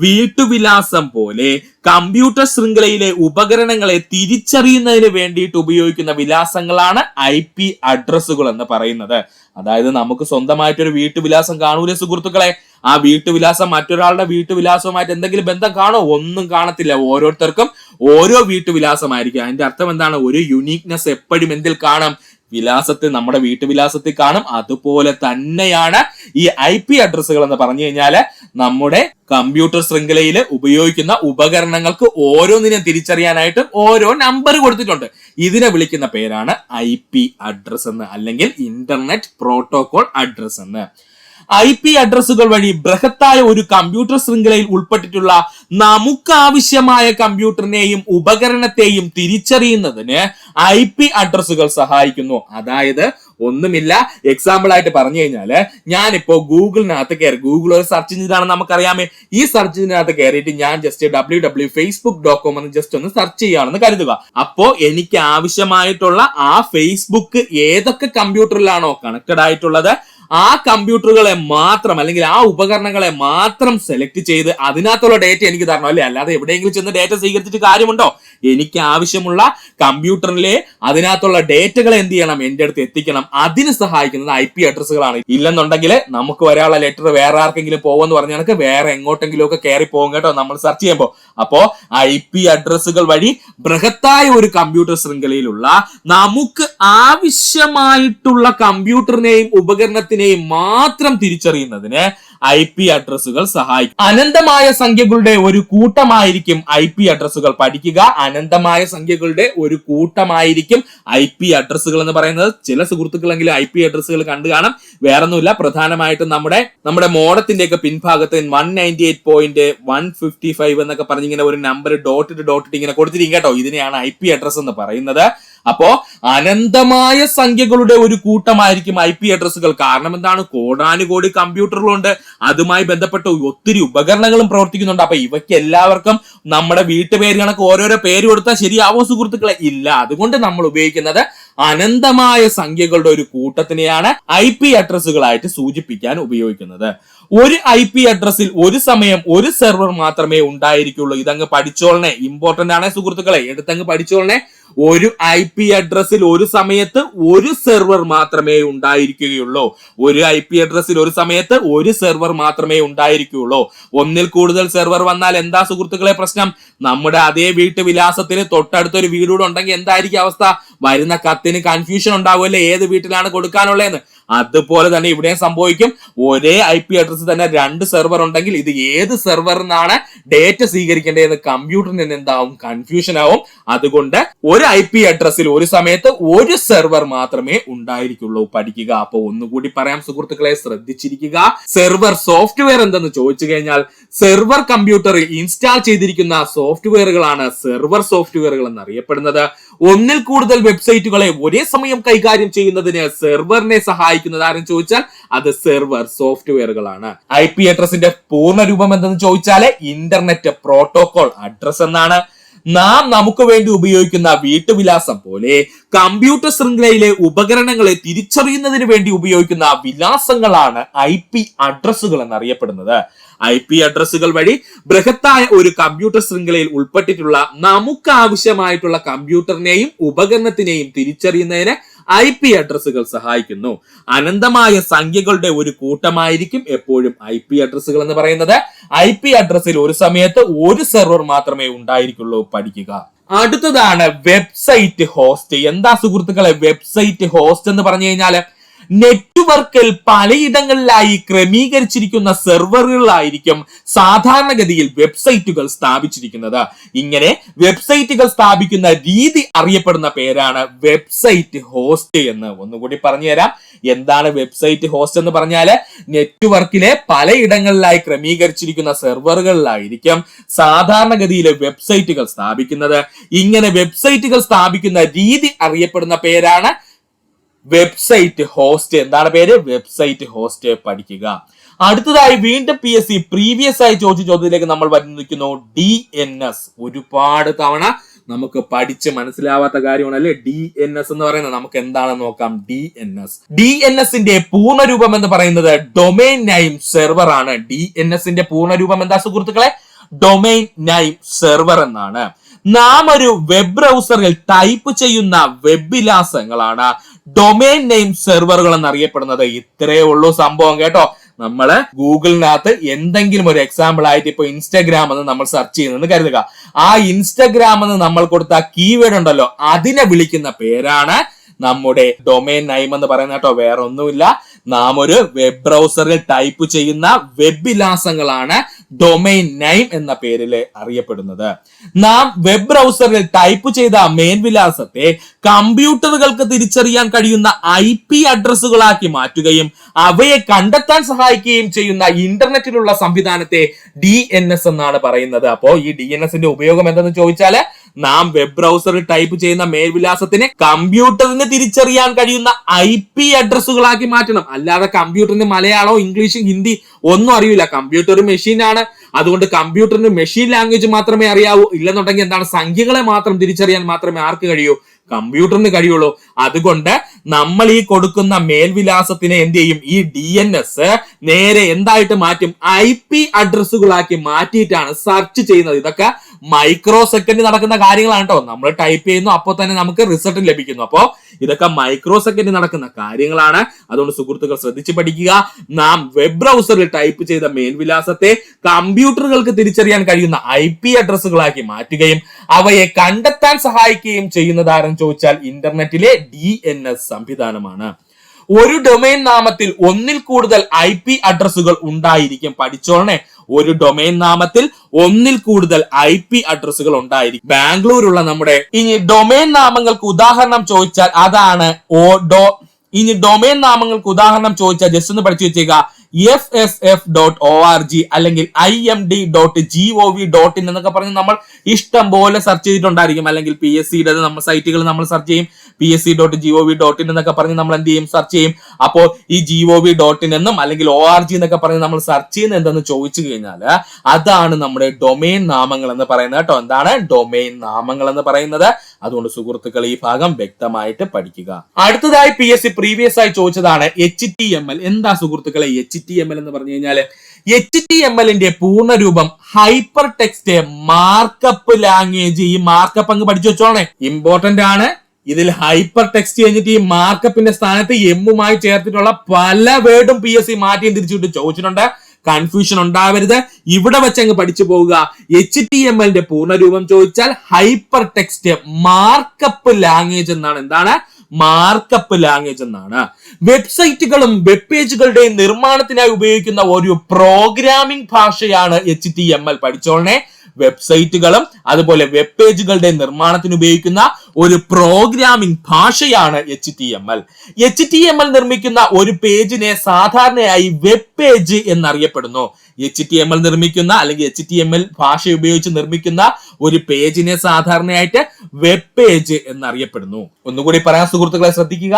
വീട്ടുവിലാസം പോലെ കമ്പ്യൂട്ടർ ശൃംഖലയിലെ ഉപകരണങ്ങളെ തിരിച്ചറിയുന്നതിന് വേണ്ടിയിട്ട് ഉപയോഗിക്കുന്ന വിലാസങ്ങളാണ് IP അഡ്രസ്സുകൾ എന്ന് പറയുന്നത്. അതായത് നമുക്ക് സ്വന്തമായിട്ടൊരു വീട്ടുവിലാസം കാണൂലേ സുഹൃത്തുക്കളെ? ആ വീട്ടുവിലാസം മറ്റൊരാളുടെ വീട്ടുവിലാസവുമായിട്ട് എന്തെങ്കിലും ബന്ധം കാണോ? ഒന്നും കാണത്തില്ല. ഓരോരുത്തർക്കും ഓരോ വീട്ടുവിലാസമായിരിക്കും. അതിന്റെ അർത്ഥം എന്താണ്? ഒരു യുണീക്നെസ് എപ്പോഴും എന്തിൽ കാണും? വിലാസത്തിൽ, നമ്മുടെ വീട്ടുവിലാസത്തിൽ കാണും. അതുപോലെ തന്നെയാണ് ഈ IP അഡ്രസ്സുകൾ എന്ന് പറഞ്ഞു കഴിഞ്ഞാല് നമ്മുടെ കമ്പ്യൂട്ടർ ശൃംഖലയിൽ ഉപയോഗിക്കുന്ന ഉപകരണങ്ങൾക്ക് ഓരോന്നിനും തിരിച്ചറിയാനായിട്ട് ഓരോ നമ്പർ കൊടുത്തിട്ടുണ്ട്. ഇതിനെ വിളിക്കുന്ന പേരാണ് IP അഡ്രസ് എന്ന്, അല്ലെങ്കിൽ ഇന്റർനെറ്റ് പ്രോട്ടോകോൾ അഡ്രസ് എന്ന്. IP അഡ്രസ്സുകൾ വഴി ബൃഹത്തായ ഒരു കമ്പ്യൂട്ടർ ശൃംഖലയിൽ ഉൾപ്പെട്ടിട്ടുള്ള നമുക്ക് ആവശ്യമായ കമ്പ്യൂട്ടറിനെയും ഉപകരണത്തെയും തിരിച്ചറിയുന്നതിന് IP അഡ്രസ്സുകൾ സഹായിക്കുന്നു. അതായത് ഒന്നുമില്ല, എക്സാമ്പിൾ ആയിട്ട് പറഞ്ഞു കഴിഞ്ഞാല് ഞാനിപ്പോ ഗൂഗിളിനകത്ത് കയറി, ഗൂഗിൾ ഒരു സെർച്ച് എഞ്ചിനാണ് നമുക്കറിയാമേ. ഈ സെർച്ച് എഞ്ചിനകത്ത് കയറിയിട്ട് ഞാൻ ജസ്റ്റ് www.facebook.com എന്ന് ജസ്റ്റ് ഒന്ന് സെർച്ച് ചെയ്യുകയാണെന്ന് കരുതുക. അപ്പോ എനിക്ക് ആവശ്യമായിട്ടുള്ള ആ ഫേസ്ബുക്ക് ഏതൊക്കെ കമ്പ്യൂട്ടറിലാണോ കണക്റ്റഡ് ആയിട്ടുള്ളത് ആ കമ്പ്യൂട്ടറുകളെ മാത്രം, അല്ലെങ്കിൽ ആ ഉപകരണങ്ങളെ മാത്രം സെലക്ട് ചെയ്ത് അതിനകത്തുള്ള ഡേറ്റ എനിക്ക് തരണം അല്ലേ? അല്ലാതെ എവിടെയെങ്കിലും ചെന്ന് ഡേറ്റ സ്വീകരിച്ചിട്ട് കാര്യമുണ്ടോ? എനിക്ക് ആവശ്യമുള്ള കമ്പ്യൂട്ടറിലെ അതിനകത്തുള്ള ഡേറ്റകളെ എന്ത് ചെയ്യണം? എന്റെ അടുത്ത് എത്തിക്കണം. അതിന് സഹായിക്കുന്നത് IP അഡ്രസ്സുകളാണ്. ഇല്ലെന്നുണ്ടെങ്കിൽ നമുക്ക് ഒരാളെ ലെറ്റർ വേറെ ആർക്കെങ്കിലും പോകുമെന്ന് പറഞ്ഞ കണക്ക് വേറെ എങ്ങോട്ടെങ്കിലും ഒക്കെ കയറി പോകും കേട്ടോ നമ്മൾ സെർച്ച് ചെയ്യുമ്പോൾ. അപ്പോ IP അഡ്രസ്സുകൾ വഴി ബൃഹത്തായ ഒരു കമ്പ്യൂട്ടർ ശൃംഖലയിലുള്ള നമുക്ക് ആവശ്യമായിട്ടുള്ള കമ്പ്യൂട്ടറിനെയും ഉപകരണത്തിനെയും മാത്രം തിരിച്ചറിയുന്നതിന് IP അഡ്രസ്സുകൾ സഹായിക്കും. അനന്തമായ സംഖ്യകളുടെ ഒരു കൂട്ടമായിരിക്കും IP അഡ്രസ്സുകൾ. പഠിക്കുക, അനന്തമായ സംഖ്യകളുടെ ഒരു കൂട്ടമായിരിക്കും IP അഡ്രസ്സുകൾ എന്ന് പറയുന്നത്. ചില സുഹൃത്തുക്കളെങ്കിലും IP അഡ്രസ്സുകൾ കണ്ടു കാണാം. വേറൊന്നുമില്ല, പ്രധാനമായിട്ടും നമ്മുടെ മോഡത്തിന്റെ ഒക്കെ പിൻഭാഗത്ത് 198.155 എന്നൊക്കെ പറഞ്ഞിങ്ങനെ ഒരു നമ്പർ ഡോട്ടിട്ട് ഇങ്ങനെ കൊടുത്തിരിക്കും കേട്ടോ. ഇതിനെയാണ് IP അഡ്രസ് എന്ന് പറയുന്നത്. അപ്പോ അനന്തമായ സംഖ്യകളുടെ ഒരു കൂട്ടമായിരിക്കും IP അഡ്രസ്സുകൾ. കാരണം എന്താണ്? കോടാനുകോടി കമ്പ്യൂട്ടറുകളുണ്ട്, അതുമായി ബന്ധപ്പെട്ട് ഒത്തിരി ഉപകരണങ്ങളും പ്രവർത്തിക്കുന്നുണ്ട്. അപ്പൊ ഇവയ്ക്ക് എല്ലാവർക്കും നമ്മുടെ വീട്ടുപേര് കണക്ക് ഓരോരോ പേര് കൊടുത്താൽ ശരിയാവോ സുഹൃത്തുക്കളെ? ഇല്ല. അതുകൊണ്ട് നമ്മൾ ഉപയോഗിക്കുന്നത് അനന്തമായ സംഖ്യകളുടെ ഒരു കൂട്ടത്തിനെയാണ് IP അഡ്രസ്സുകളായിട്ട് സൂചിപ്പിക്കാൻ ഉപയോഗിക്കുന്നത്. ഒരു IP അഡ്രസ്സിൽ ഒരു സമയം ഒരു സെർവർ മാത്രമേ ഉണ്ടായിരിക്കുള്ളൂ. ഇതങ്ങ് പഠിച്ചോളനെ, ഇമ്പോർട്ടന്റ് ആണ് സുഹൃത്തുക്കളെ, എടുത്തങ്ങ് പഠിച്ചോളനെ. ഒരു IP അഡ്രസ്സിൽ ഒരു സമയത്ത് ഒരു സെർവർ മാത്രമേ ഉണ്ടായിരിക്കുകയുള്ളൂ. ഒരു IP അഡ്രസ്സിൽ ഒരു സമയത്ത് ഒരു സെർവർ മാത്രമേ ഉണ്ടായിരിക്കുകയുള്ളൂ. ഒന്നിൽ കൂടുതൽ സെർവർ വന്നാൽ എന്താ സുഹൃത്തുക്കളെ പ്രശ്നം? നമ്മുടെ അതേ വീട്ടുവിലാസത്തിന് തൊട്ടടുത്തൊരു വീടുകൂടെ ഉണ്ടെങ്കിൽ എന്തായിരിക്കും അവസ്ഥ? വരുന്ന കത്തിന് കൺഫ്യൂഷൻ ഉണ്ടാവുമല്ലേ, ഏത് വീട്ടിലാണ് കൊടുക്കാനുള്ളതെന്ന്. അതുപോലെ തന്നെ ഇവിടെയും സംഭവിക്കും. ഒരേ IP അഡ്രസ് തന്നെ രണ്ട് സെർവർ ഉണ്ടെങ്കിൽ ഇത് ഏത് സെർവറിനാണ് ഡേറ്റ സ്വീകരിക്കേണ്ടതെന്ന് കമ്പ്യൂട്ടറിന് എന്താവും? കൺഫ്യൂഷൻ ആവും. അതുകൊണ്ട് ഒരു IP അഡ്രസ്സിൽ ഒരു സമയത്ത് ഒരു സെർവർ മാത്രമേ ഉണ്ടായിരിക്കുള്ളൂ. പഠിക്കുക. അപ്പൊ ഒന്നുകൂടി പറയാം സുഹൃത്തുക്കളെ, ശ്രദ്ധിച്ചിരിക്കുക. സെർവർ സോഫ്റ്റ്വെയർ എന്തെന്ന് ചോദിച്ചു കഴിഞ്ഞാൽ സെർവർ കമ്പ്യൂട്ടറിൽ ഇൻസ്റ്റാൾ ചെയ്തിരിക്കുന്ന സോഫ്റ്റ്വെയറുകളാണ് സെർവർ സോഫ്റ്റ്വെയറുകൾ എന്നറിയപ്പെടുന്നത്. ഒന്നിൽ കൂടുതൽ വെബ്സൈറ്റുകളെ ഒരേ സമയം കൈകാര്യം ചെയ്യുന്നതിന് സെർവറിനെ സഹായിക്കുന്നത് ആരെന്ന് ചോദിച്ചാൽ അത് സെർവർ സോഫ്റ്റ്വെയറുകളാണ്. IP അഡ്രസ്സിന്റെ പൂർണ്ണ രൂപം എന്തെന്ന് ചോദിച്ചാൽ ഇന്റർനെറ്റ് പ്രോട്ടോകോൾ അഡ്രസ് എന്നാണ്. നാം നമുക്ക് വേണ്ടി ഉപയോഗിക്കുന്ന വീട്ടുവിലാസം പോലെ കമ്പ്യൂട്ടർ ശൃംഖലയിലെ ഉപകരണങ്ങളെ തിരിച്ചറിയുന്നതിന് വേണ്ടി ഉപയോഗിക്കുന്ന വിലാസങ്ങളാണ് IP അഡ്രസ്സുകൾ എന്നറിയപ്പെടുന്നത്. IP അഡ്രസ്സുകൾ വഴി ബൃഹത്തായ ഒരു കമ്പ്യൂട്ടർ ശൃംഖലയിൽ ഉൾപ്പെട്ടിട്ടുള്ള നമുക്ക് ആവശ്യമായിട്ടുള്ള കമ്പ്യൂട്ടറിനെയും ഉപകരണത്തിനെയും തിരിച്ചറിയുന്നതിന് IP അഡ്രസ്സുകൾ സഹായിക്കുന്നു. അനന്തമായ സംഖ്യകളുടെ ഒരു കൂട്ടമായിരിക്കും എപ്പോഴും IP അഡ്രസ്സുകൾ എന്ന് പറയുന്നത്. IP അഡ്രസ്സിൽ ഒരു സമയത്ത് ഒരു സെർവർ മാത്രമേ ഉണ്ടായിരിക്കുള്ളൂ. പഠിക്കുക. അടുത്തതാണ് വെബ്സൈറ്റ് ഹോസ്റ്റ്. എന്താ സുഹൃത്തുക്കളെ വെബ്സൈറ്റ് ഹോസ്റ്റ് എന്ന് പറഞ്ഞു കഴിഞ്ഞാല് നെറ്റ്വർക്കിൽ പലയിടങ്ങളിലായി ക്രമീകരിച്ചിരിക്കുന്ന സെർവറുകളിലായിരിക്കും സാധാരണഗതിയിൽ വെബ്സൈറ്റുകൾ സ്ഥാപിച്ചിരിക്കുന്നത്. ഇങ്ങനെ വെബ്സൈറ്റുകൾ സ്ഥാപിക്കുന്ന രീതി അറിയപ്പെടുന്ന പേരാണ് വെബ്സൈറ്റ് ഹോസ്റ്റ് എന്ന്. ഒന്നുകൂടി പറഞ്ഞു തരാം. എന്താണ് വെബ്സൈറ്റ് ഹോസ്റ്റ് എന്ന് പറഞ്ഞാല് നെറ്റ്വർക്കിലെ പലയിടങ്ങളിലായി ക്രമീകരിച്ചിരിക്കുന്ന സെർവറുകളിലായിരിക്കും സാധാരണഗതിയിലെ വെബ്സൈറ്റുകൾ സ്ഥാപിക്കുന്നത്. ഇങ്ങനെ വെബ്സൈറ്റുകൾ സ്ഥാപിക്കുന്ന രീതി അറിയപ്പെടുന്ന പേരാണ് വെബ്സൈറ്റ് ഹോസ്റ്റ്. എന്താണ് പേര്? Website host. പഠിക്കുക. അടുത്തതായി വീണ്ടും PSC പ്രീവിയസ് ആയി ചോദിച്ച ചോദ്യത്തിലേക്ക് നമ്മൾ വരുന്നിരിക്കുന്നു. DNS. ഒരുപാട് തവണ നമുക്ക് പഠിച്ച് മനസ്സിലാവാത്ത കാര്യമാണ് അല്ലെ DNS എന്ന് പറയുന്നത്. നമുക്ക് എന്താണെന്ന് നോക്കാം. DNSന്റെ പൂർണ്ണ രൂപം എന്ന് പറയുന്നത് ഡൊമൈൻ നെയിം സെർവർ ആണ്. DNSന്റെ പൂർണ്ണ രൂപം എന്താ സുഹൃത്തുക്കളെ? ഡൊമൈൻ നെയിം സെർവർ എന്നാണ്. നാം ഒരു വെബ് ബ്രൗസറിൽ ടൈപ്പ് ചെയ്യുന്ന വെബ് വിലാസങ്ങളാണ് ഡൊമൈൻ നെയിം സെർവറുകൾ എന്നറിയപ്പെടുന്നത്. ഇത്രയേ ഉള്ളൂ സംഭവം കേട്ടോ. നമ്മള് ഗൂഗിളിനകത്ത് എന്തെങ്കിലും ഒരു എക്സാമ്പിൾ ആയിട്ട് ഇപ്പൊ ഇൻസ്റ്റാഗ്രാം എന്ന് നമ്മൾ സെർച്ച് ചെയ്യുന്നത് കരുതുക. ആ ഇൻസ്റ്റാഗ്രാം എന്ന് നമ്മൾ കൊടുത്ത കീവേഡ് ഉണ്ടല്ലോ, അതിനെ വിളിക്കുന്ന പേരാണ് നമ്മുടെ ഡൊമൈൻ നെയിം എന്ന് പറയുന്നത് കേട്ടോ. വേറെ ഒന്നുമില്ല. നാം ഒരു വെബ് ബ്രൗസറിൽ ടൈപ്പ് ചെയ്യുന്ന വെബ് വിലാസങ്ങളാണ് ഡൊമൈൻ നെയിം എന്ന പേരിൽ അറിയപ്പെടുന്നത്. നാം വെബ് ബ്രൗസറിൽ ടൈപ്പ് ചെയ്ത മെയിൻ വിലാസത്തെ കമ്പ്യൂട്ടറുകൾക്ക് തിരിച്ചറിയാൻ കഴിയുന്ന IP അഡ്രസ്സുകളാക്കി മാറ്റുകയും അവയെ കണ്ടെത്താൻ സഹായിക്കുകയും ചെയ്യുന്ന ഇന്റർനെറ്റിലുള്ള സംവിധാനത്തെ DNS എന്നാണ് പറയുന്നത്. അപ്പോ ഈ DNSന്റെ ഉപയോഗം എന്തെന്ന് ചോദിച്ചാല് നാം വെബ് ബ്രൗസറിൽ ടൈപ്പ് ചെയ്യുന്ന മെയിൽ വിലാസത്തിന് കമ്പ്യൂട്ടറിന് തിരിച്ചറിയാൻ കഴിയുന്ന IP അഡ്രസ്സുകളാക്കി മാറ്റണം. അല്ലാതെ കമ്പ്യൂട്ടറിന് മലയാളമോ ഇംഗ്ലീഷും ഹിന്ദി ഒന്നും അറിയില്ല. കമ്പ്യൂട്ടർ മെഷീനാണ്. അതുകൊണ്ട് കമ്പ്യൂട്ടറിന് മെഷീൻ ലാംഗ്വേജ് മാത്രമേ അറിയാവൂ. ഇല്ലെന്നുണ്ടെങ്കിൽ എന്താണ് സംഖ്യകളെ മാത്രം തിരിച്ചറിയാൻ മാത്രമേ ആർക്ക് കഴിയൂ? കമ്പ്യൂട്ടറിന് കഴിയുള്ളൂ. അതുകൊണ്ട് നമ്മൾ ഈ കൊടുക്കുന്ന മേൽവിലാസത്തിനെ എന്ത് ചെയ്യും? ഈ DNS നേരെ എന്തായിട്ട് മാറ്റും? IP അഡ്രസ്സുകളാക്കി മാറ്റിയിട്ടാണ് സെർച്ച് ചെയ്യുന്നത്. ഇതൊക്കെ മൈക്രോ സെക്കൻഡ് നടക്കുന്ന കാര്യങ്ങളാണ് കേട്ടോ. നമ്മൾ ടൈപ്പ് ചെയ്യുന്നു, അപ്പോൾ തന്നെ നമുക്ക് റിസൾട്ട് ലഭിക്കുന്നു. അപ്പോ ഇതൊക്കെ മൈക്രോ സെക്കൻഡ് നടക്കുന്ന കാര്യങ്ങളാണ്. അതുകൊണ്ട് സുഹൃത്തുക്കൾ ശ്രദ്ധിച്ച് പഠിക്കുക. നാം വെബ് ബ്രൗസറിൽ ടൈപ്പ് ചെയ്ത മേൽവിലാസത്തെ കമ്പ്യൂട്ടറുകൾക്ക് തിരിച്ചറിയാൻ കഴിയുന്ന IP അഡ്രസ്സുകളാക്കി മാറ്റുകയും അവയെ കണ്ടെത്താൻ സഹായിക്കുകയും ചെയ്യുന്നതാരെന്ന് ചോദിച്ചാൽ ഇന്റർനെറ്റിലെ DNS സംവിധാനമാണ്. ഒരു ഡൊമൈൻ നാമത്തിൽ ഒന്നിൽ കൂടുതൽ IP അഡ്രസ്സുകൾ ഉണ്ടായിരിക്കും. പഠിച്ചോളണേ. ഒരു ഡൊമൈൻ നാമത്തിൽ ഒന്നിൽ കൂടുതൽ IP അഡ്രസ്സുകൾ ഉണ്ടായിരിക്കും. ബാംഗ്ലൂരുള്ള നമ്മുടെ ഇനി ഡൊമൈൻ നാമങ്ങൾക്ക് ഉദാഹരണം ചോദിച്ചാൽ അതാണ് ഇനി ഡൊമൈൻ നാമങ്ങൾക്ക് ഉദാഹരണം ചോദിച്ചാൽ ജസ്റ്റ് ഒന്ന് പഠിച്ചു വെച്ചേക്കുക. FSF.org അല്ലെങ്കിൽ IMD.gov.in എന്നൊക്കെ പറഞ്ഞ് നമ്മൾ ഇഷ്ടം പോലെ സെർച്ച് ചെയ്തിട്ടുണ്ടായിരിക്കും. അല്ലെങ്കിൽ PSCയുടെ നമ്മൾ സൈറ്റുകൾ നമ്മൾ സെർച്ച് ചെയ്യും. psc.gov.in എന്നൊക്കെ പറഞ്ഞ് നമ്മൾ എന്ത് ചെയ്യും, സെർച്ച് ചെയ്യും. അപ്പോൾ ഈ gov.in എന്നും അല്ലെങ്കിൽ org എന്നൊക്കെ പറഞ്ഞ് നമ്മൾ സെർച്ച് ചെയ്യുന്നത് എന്തെന്ന് ചോദിച്ചു കഴിഞ്ഞാൽ അതാണ് നമ്മുടെ ഡൊമൈൻ നാമങ്ങൾ എന്ന് പറയുന്നത് കേട്ടോ. എന്താണ് ഡൊമൈൻ നാമങ്ങൾ എന്ന് പറയുന്നത്? അതുകൊണ്ട് സുഹൃത്തുക്കൾ ഈ ഭാഗം വ്യക്തമായിട്ട് പഠിക്കുക. അടുത്തതായി PSC പ്രീവിയസ് ആയി ചോദിച്ചതാണ് HTML. എന്താ സുഹൃത്തുക്കളെ HTML എന്ന് പറഞ്ഞു കഴിഞ്ഞാൽ? HTMLന്റെ പൂർണ്ണ രൂപം ഹൈപ്പർ ടെക്സ്റ്റ് മാർക്കപ്പ് ലാംഗ്വേജ്. ഈ മാർക്കപ്പ് അങ്ങ് പഠിച്ചു വെച്ചോണേ, ഇമ്പോർട്ടന്റ് ആണ്. ഇതിൽ ഹൈപ്പർ ടെക്സ്റ്റ് കഴിഞ്ഞിട്ട് ഈ മാർക്കപ്പിന്റെ സ്ഥാനത്ത് എമ്മുമായി ചേർത്തിട്ടുള്ള പല വേർഡും PSC മാറ്റിയും തിരിച്ചിട്ട് ചോദിച്ചിട്ടുണ്ട്. കൺഫ്യൂഷൻ ഉണ്ടാവരുത്, ഇവിടെ വെച്ച് അങ്ങ് പഠിച്ചു പോവുക. HTMLന്റെ പൂർണ്ണരൂപം ചോദിച്ചാൽ ഹൈപ്പർ ടെക്സ്റ്റ് മാർക്കപ്പ് ലാംഗ്വേജ് എന്നാണ്. എന്താണ്? മാർക്കപ്പ് ലാംഗ്വേജ് എന്നാണ്. വെബ്സൈറ്റുകളും വെബ് പേജുകളുടെയും നിർമ്മാണത്തിനായി ഉപയോഗിക്കുന്ന ഒരു പ്രോഗ്രാമിംഗ് ഭാഷയാണ് HTML. പഠിച്ചോളനെ, വെബ്സൈറ്റുകളും അതുപോലെ വെബ് പേജുകളുടെ നിർമ്മാണത്തിന് ഉപയോഗിക്കുന്ന ഒരു പ്രോഗ്രാമിംഗ് ഭാഷയാണ് HTML. HTML നിർമ്മിക്കുന്ന ഒരു പേജിനെ സാധാരണയായി വെബ് പേജ് എന്നറിയപ്പെടുന്നു. HTML നിർമ്മിക്കുന്ന അല്ലെങ്കിൽ HTML ഭാഷ ഉപയോഗിച്ച് നിർമ്മിക്കുന്ന ഒരു പേജിനെ സാധാരണയായിട്ട് വെബ് പേജ് എന്നറിയപ്പെടുന്നു. ഒന്നുകൂടി പറയാൻ സുഹൃത്തുക്കളെ ശ്രദ്ധിക്കുക.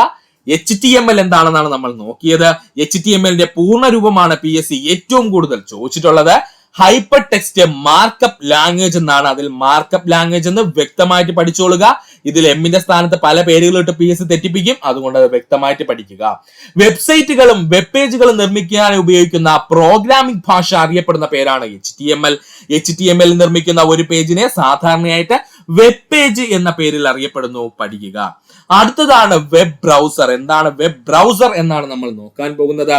HTML എന്താണെന്നാണ് നമ്മൾ നോക്കിയത്. HTMLന്റെ പൂർണ്ണ രൂപമാണ് PSC ഏറ്റവും കൂടുതൽ ചോദിച്ചിട്ടുള്ളത്. ഹൈപ്പർ ടെക്സ്റ്റ് മാർക്കപ്പ് ലാംഗ്വേജ് എന്നാണ്. അതിൽ മാർക്കപ്പ് ലാംഗ്വേജ് എന്ന് വ്യക്തമായിട്ട് പഠിച്ചോളുക. ഇതിൽ എമ്മിന്റെ സ്ഥാനത്ത് പല പേരുകളിട്ട് PSC തെറ്റിപ്പിക്കും, അതുകൊണ്ട് അത് വ്യക്തമായിട്ട് പഠിക്കുക. വെബ്സൈറ്റുകളും വെബ് പേജുകളും നിർമ്മിക്കാൻ ഉപയോഗിക്കുന്ന പ്രോഗ്രാമിംഗ് ഭാഷ അറിയപ്പെടുന്ന പേരാണ് HTML. HTML നിർമ്മിക്കുന്ന ഒരു പേജിനെ സാധാരണയായിട്ട് വെബ് പേജ് എന്ന പേരിൽ അറിയപ്പെടുന്നു. പഠിക്കുക. അടുത്തതാണ് വെബ് ബ്രൗസർ. എന്താണ് വെബ് ബ്രൗസർ എന്നാണ് നമ്മൾ നോക്കാൻ പോകുന്നത്.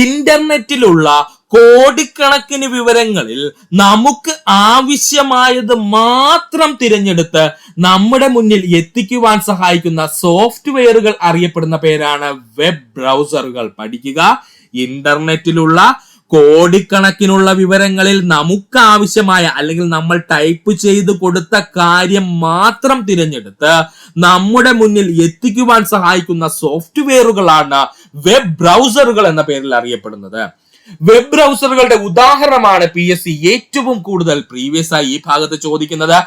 ഇന്റർനെറ്റിലുള്ള കോടിക്കണക്കിന് വിവരങ്ങളിൽ നമുക്ക് ആവശ്യമായത് മാത്രം തിരഞ്ഞെടുത്ത് നമ്മുടെ മുന്നിൽ എത്തിക്കുവാൻ സഹായിക്കുന്ന സോഫ്റ്റ്വെയറുകൾ അറിയപ്പെടുന്ന പേരാണ് വെബ് ബ്രൗസറുകൾ. പഠിക്കുക. ഇന്റർനെറ്റിലുള്ള കോടിക്കണക്കിനുള്ള വിവരങ്ങളിൽ നമുക്ക് ആവശ്യമായ അല്ലെങ്കിൽ നമ്മൾ ടൈപ്പ് ചെയ്ത് കൊടുത്ത കാര്യം മാത്രം തിരഞ്ഞെടുത്ത് നമ്മുടെ മുന്നിൽ എത്തിക്കുവാൻ സഹായിക്കുന്ന സോഫ്റ്റ്വെയറുകളാണ് വെബ് ബ്രൗസറുകൾ എന്ന പേരിൽ അറിയപ്പെടുന്നത്. വെബ് ബ്രൗസറുകളുടെ ഉദാഹരണമാണ് PSC ഏറ്റവും കൂടുതൽ പ്രീവിയസ് ആയി ഈ ഭാഗത്ത് ചോദിക്കുന്നത്.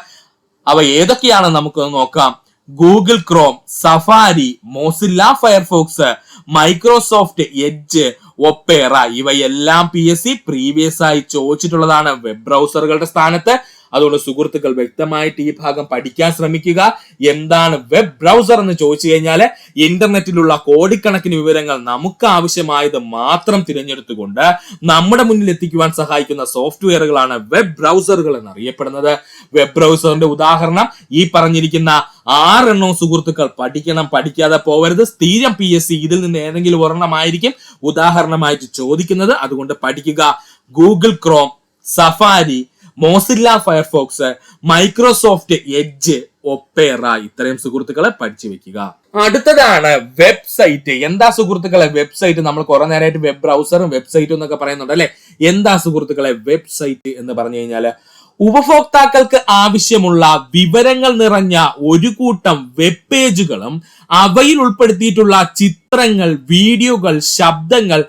അവ ഏതൊക്കെയാണ് നമുക്ക് നോക്കാം. Google Chrome, safari, Mozilla Firefox, Microsoft edge, Opera, ഇവയെല്ലാം PSC പ്രീവിയസ് ആയി ചോദിച്ചിട്ടുള്ളതാണ് വെബ് ബ്രൗസറുകളുടെ സ്ഥാനത്ത്. അതുകൊണ്ട് സുഹൃത്തുക്കൾ വ്യക്തമായിട്ട് ഈ ഭാഗം പഠിക്കാൻ ശ്രമിക്കുക. എന്താണ് വെബ് ബ്രൗസർ എന്ന് ചോദിച്ചു കഴിഞ്ഞാൽ ഇന്റർനെറ്റിലുള്ള കോടിക്കണക്കിന് വിവരങ്ങൾ നമുക്ക് ആവശ്യമായത് മാത്രം തിരഞ്ഞെടുത്തുകൊണ്ട് നമ്മുടെ മുന്നിൽ എത്തിക്കുവാൻ സഹായിക്കുന്ന സോഫ്റ്റ്വെയറുകളാണ് വെബ് ബ്രൗസറുകൾ എന്നറിയപ്പെടുന്നത്. വെബ് ബ്രൗസറിന്റെ ഉദാഹരണം ഈ പറഞ്ഞിരിക്കുന്ന 6 എണ്ണവും സുഹൃത്തുക്കൾ പഠിക്കണം, പഠിക്കാതെ പോവരുത്. സ്ഥിരം PSC ഇതിൽ നിന്ന് ഏതെങ്കിലും ഒരെണ്ണമായിരിക്കും ഉദാഹരണമായിട്ട് ചോദിക്കുന്നത്. അതുകൊണ്ട് പഠിക്കുക. Google Chrome, safari, Mozilla Firefox, Microsoft edge, Opera, ഇത്രയും സുഹൃത്തുക്കളെ പഠിച്ചു വെക്കുക. അടുത്തതാണ് വെബ്സൈറ്റ്. എന്താ സുഹൃത്തുക്കളെ വെബ്സൈറ്റ്? നമ്മൾ കുറെ നേരമായിട്ട് വെബ് ബ്രൗസറും വെബ്സൈറ്റും എന്നൊക്കെ പറയുന്നുണ്ട് അല്ലെ. എന്താ സുഹൃത്തുക്കളെ വെബ്സൈറ്റ് എന്ന് പറഞ്ഞു കഴിഞ്ഞാല് ഉപഭോക്താക്കൾക്ക് ആവശ്യമുള്ള വിവരങ്ങൾ നിറഞ്ഞ ഒരു കൂട്ടം വെബ് പേജുകളും അവയിൽ ഉൾപ്പെടുത്തിയിട്ടുള്ള ചിത്രങ്ങൾ, വീഡിയോകൾ, ശബ്ദങ്ങൾ,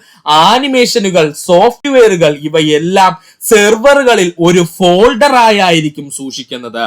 ആനിമേഷനുകൾ, സോഫ്റ്റ്വെയറുകൾ ഇവയെല്ലാം സെർവറുകളിൽ ഒരു ഫോൾഡറായിരിക്കും സൂക്ഷിക്കുന്നത്.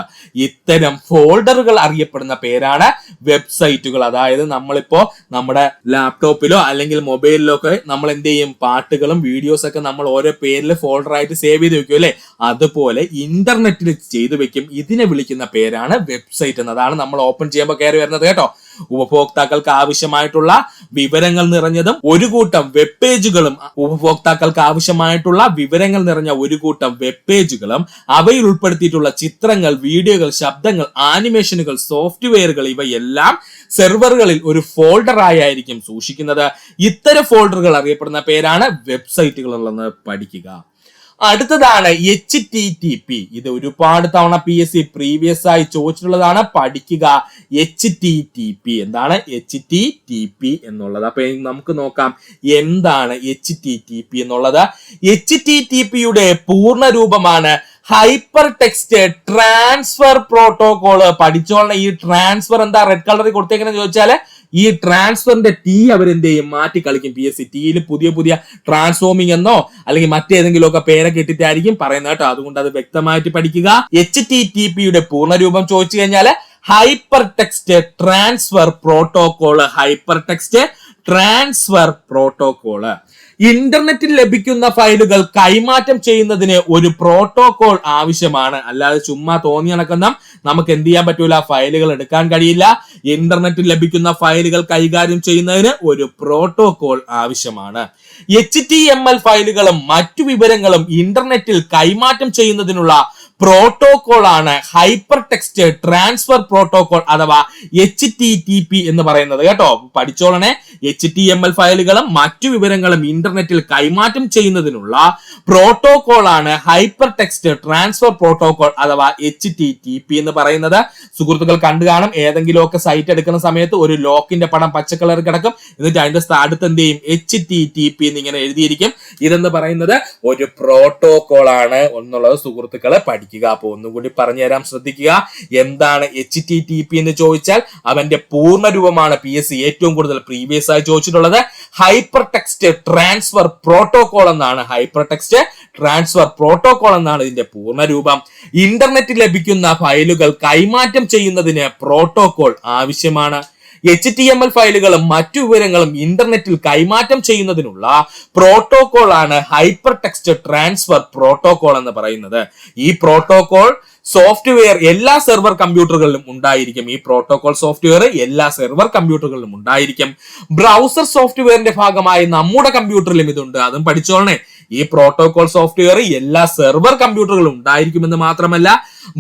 ഇത്തരം ഫോൾഡറുകൾ അറിയപ്പെടുന്ന പേരാണ് വെബ്സൈറ്റുകൾ. അതായത് നമ്മളിപ്പോ നമ്മുടെ ലാപ്ടോപ്പിലോ അല്ലെങ്കിൽ മൊബൈലിലോ ഒക്കെ നമ്മൾ എന്ത് ചെയ്യും, പാട്ടുകളും വീഡിയോസ് ഒക്കെ നമ്മൾ ഓരോ പേരിൽ ഫോൾഡറായിട്ട് സേവ് ചെയ്ത് വെക്കും അല്ലെ. അതുപോലെ ഇന്റർനെറ്റിൽ ചെയ്തു വെക്കും. ഇതിനെ വിളിക്കുന്ന പേരാണ് വെബ്സൈറ്റ് എന്നതാണ് നമ്മൾ ഓപ്പൺ ചെയ്യുമ്പോൾ കയറി വരുന്നത് കേട്ടോ. ഉപഭോക്താക്കൾക്ക് ആവശ്യമായിട്ടുള്ള വിവരങ്ങൾ നിറഞ്ഞതും ഒരു കൂട്ടം വെബ് പേജുകളും ഉപഭോക്താക്കൾക്ക് ആവശ്യമായിട്ടുള്ള വിവരങ്ങൾ നിറഞ്ഞ ഒരു കൂട്ടം വെബ് പേജുകളും അവയിൽ ഉൾപ്പെടുത്തിയിട്ടുള്ള ചിത്രങ്ങൾ, വീഡിയോകൾ, ശബ്ദങ്ങൾ, ആനിമേഷനുകൾ, സോഫ്റ്റ്വെയറുകൾ ഇവയെല്ലാം സെർവറുകളിൽ ഒരു ഫോൾഡറായിരിക്കും സൂക്ഷിക്കുന്നത്. ഇത്തരം ഫോൾഡറുകൾ അറിയപ്പെടുന്ന പേരാണ് വെബ്സൈറ്റുകൾ എന്നുള്ളത് പഠിക്കുക. അടുത്തതാണ് HTTP. ഇത് ഒരുപാട് തവണ PSC പ്രീവിയസ് ആയി ചോദിച്ചിട്ടുള്ളതാണ്. പഠിക്കുക. HTTP എന്താണ്? HTTP എന്നുള്ളത്. അപ്പൊ നമുക്ക് നോക്കാം എന്താണ് HTTP എന്നുള്ളത്. HTTPയുടെ പൂർണ്ണ രൂപമാണ് ഹൈപ്പർ ടെക്സ്റ്റ് ട്രാൻസ്ഫർ പ്രോട്ടോകോള്. പഠിച്ചോളണം. ഈ ട്രാൻസ്ഫർ എന്താ റെഡ് കളറിൽ കൊടുത്തേക്കെന്ന് ചോദിച്ചാല് ഈ ട്രാൻസ്ഫറിന്റെ T അവരെന്ത് ചെയ്യും, മാറ്റി കളിക്കും. PSC ടിയിൽ പുതിയ പുതിയ ട്രാൻസ്ഫോമിംഗ് എന്നോ അല്ലെങ്കിൽ മറ്റേതെങ്കിലും ഒക്കെ പേരൊക്കെ ഇട്ടിട്ടായിരിക്കും പറയുന്നത് കേട്ടോ. അതുകൊണ്ട് അത് വ്യക്തമായിട്ട് പഠിക്കുക. HTTPയുടെ പൂർണ്ണ രൂപം ചോദിച്ചു കഴിഞ്ഞാല് hyper text transfer protocol. Hyper text transfer protocol. ഇന്റർനെറ്റിൽ ലഭിക്കുന്ന ഫയലുകൾ കൈമാറ്റം ചെയ്യുന്നതിന് ഒരു പ്രോട്ടോകോൾ ആവശ്യമാണ്. അല്ലാതെ ചുമ്മാ തോന്നി നടക്കുന്ന നമുക്ക് എന്ത് ചെയ്യാൻ പറ്റൂല, ഫയലുകൾ എടുക്കാൻ കഴിയില്ല. ഇന്റർനെറ്റിൽ ലഭിക്കുന്ന ഫയലുകൾ കൈകാര്യം ചെയ്യുന്നതിന് ഒരു പ്രോട്ടോകോൾ ആവശ്യമാണ്. HTML ഫയലുകളും മറ്റു വിവരങ്ങളും ഇന്റർനെറ്റിൽ കൈമാറ്റം ചെയ്യുന്നതിനുള്ള പ്രോട്ടോകോൾ ആണ് ഹൈപ്പർ ടെക്സ്റ്റ് ട്രാൻസ്ഫർ പ്രോട്ടോകോൾ അഥവാ HTTP എന്ന് പറയുന്നത്. കേട്ടോ, പഠിച്ചോളണേ. HTML ഫയലുകളും മറ്റു വിവരങ്ങളും ഇന്റർനെറ്റിൽ കൈമാറ്റം ചെയ്യുന്നതിനുള്ള പ്രോട്ടോകോൾ ആണ് ഹൈപ്പർ ടെക്സ്റ്റ് ട്രാൻസ്ഫർ പ്രോട്ടോകോൾ അഥവാ HTTP എന്ന് പറയുന്നത്. സുഹൃത്തുക്കൾ കണ്ടു കാണും, ഏതെങ്കിലുമൊക്കെ സൈറ്റ് എടുക്കുന്ന സമയത്ത് ഒരു ലോക്കിന്റെ പടം പച്ച കളർ കിടക്കും, എന്നിട്ട് അതിന്റെ അടുത്ത് എന്ത് ചെയ്യും, HTTP എന്ന് ഇങ്ങനെ എഴുതിയിരിക്കും. ഇതെന്ന് പറയുന്നത് ഒരു പ്രോട്ടോകോൾ ആണ് എന്നുള്ളത് സുഹൃത്തുക്കളെ പഠിക്കുക. അപ്പൊ ഒന്നുകൂടി പറഞ്ഞുതരാം, ശ്രദ്ധിക്കുക. എന്താണ് HTTP എന്ന് ചോദിച്ചാൽ അവന്റെ പൂർണ്ണ രൂപമാണ് PSC ഏറ്റവും കൂടുതൽ പ്രീവിയസ് ആയി ചോദിച്ചിട്ടുള്ളത്. ഹൈപ്പർ ടെക്സ്റ്റ് ട്രാൻസ്ഫർ പ്രോട്ടോകോൾ എന്നാണ്. ഹൈപ്പർ ടെക്സ്റ്റ് ട്രാൻസ്ഫർ പ്രോട്ടോകോൾ എന്നാണ് ഇതിന്റെ പൂർണ്ണ രൂപം. ഇന്റർനെറ്റിൽ ലഭിക്കുന്ന ഫയലുകൾ കൈമാറ്റം ചെയ്യുന്നതിന് പ്രോട്ടോകോൾ ആവശ്യമാണ്. HTML ഫയലുകളും മറ്റു വിവരങ്ങളും ഇന്റർനെറ്റിൽ കൈമാറ്റം ചെയ്യുന്നതിനുള്ള പ്രോട്ടോകോൾ ആണ് ഹൈപ്പർ ടെക്സ്റ്റ് ട്രാൻസ്ഫർ പ്രോട്ടോകോൾ എന്ന് പറയുന്നത്. ഈ പ്രോട്ടോകോൾ സോഫ്റ്റ്വെയർ എല്ലാ സെർവർ കമ്പ്യൂട്ടറുകളിലും ഉണ്ടായിരിക്കും. ഈ പ്രോട്ടോകോൾ സോഫ്റ്റ്വെയർ എല്ലാ സെർവർ കമ്പ്യൂട്ടറുകളിലും ഉണ്ടായിരിക്കും. ബ്രൗസർ സോഫ്റ്റ്വെയറിന്റെ ഭാഗമായി നമ്മുടെ കമ്പ്യൂട്ടറിലും ഇതുണ്ട്, അതും പഠിച്ചോളണേ. ഈ പ്രോട്ടോകോൾ സോഫ്റ്റ്വെയർ എല്ലാ സെർവർ കമ്പ്യൂട്ടറുകളിലും ഉണ്ടായിരിക്കുമെന്ന് മാത്രമല്ല,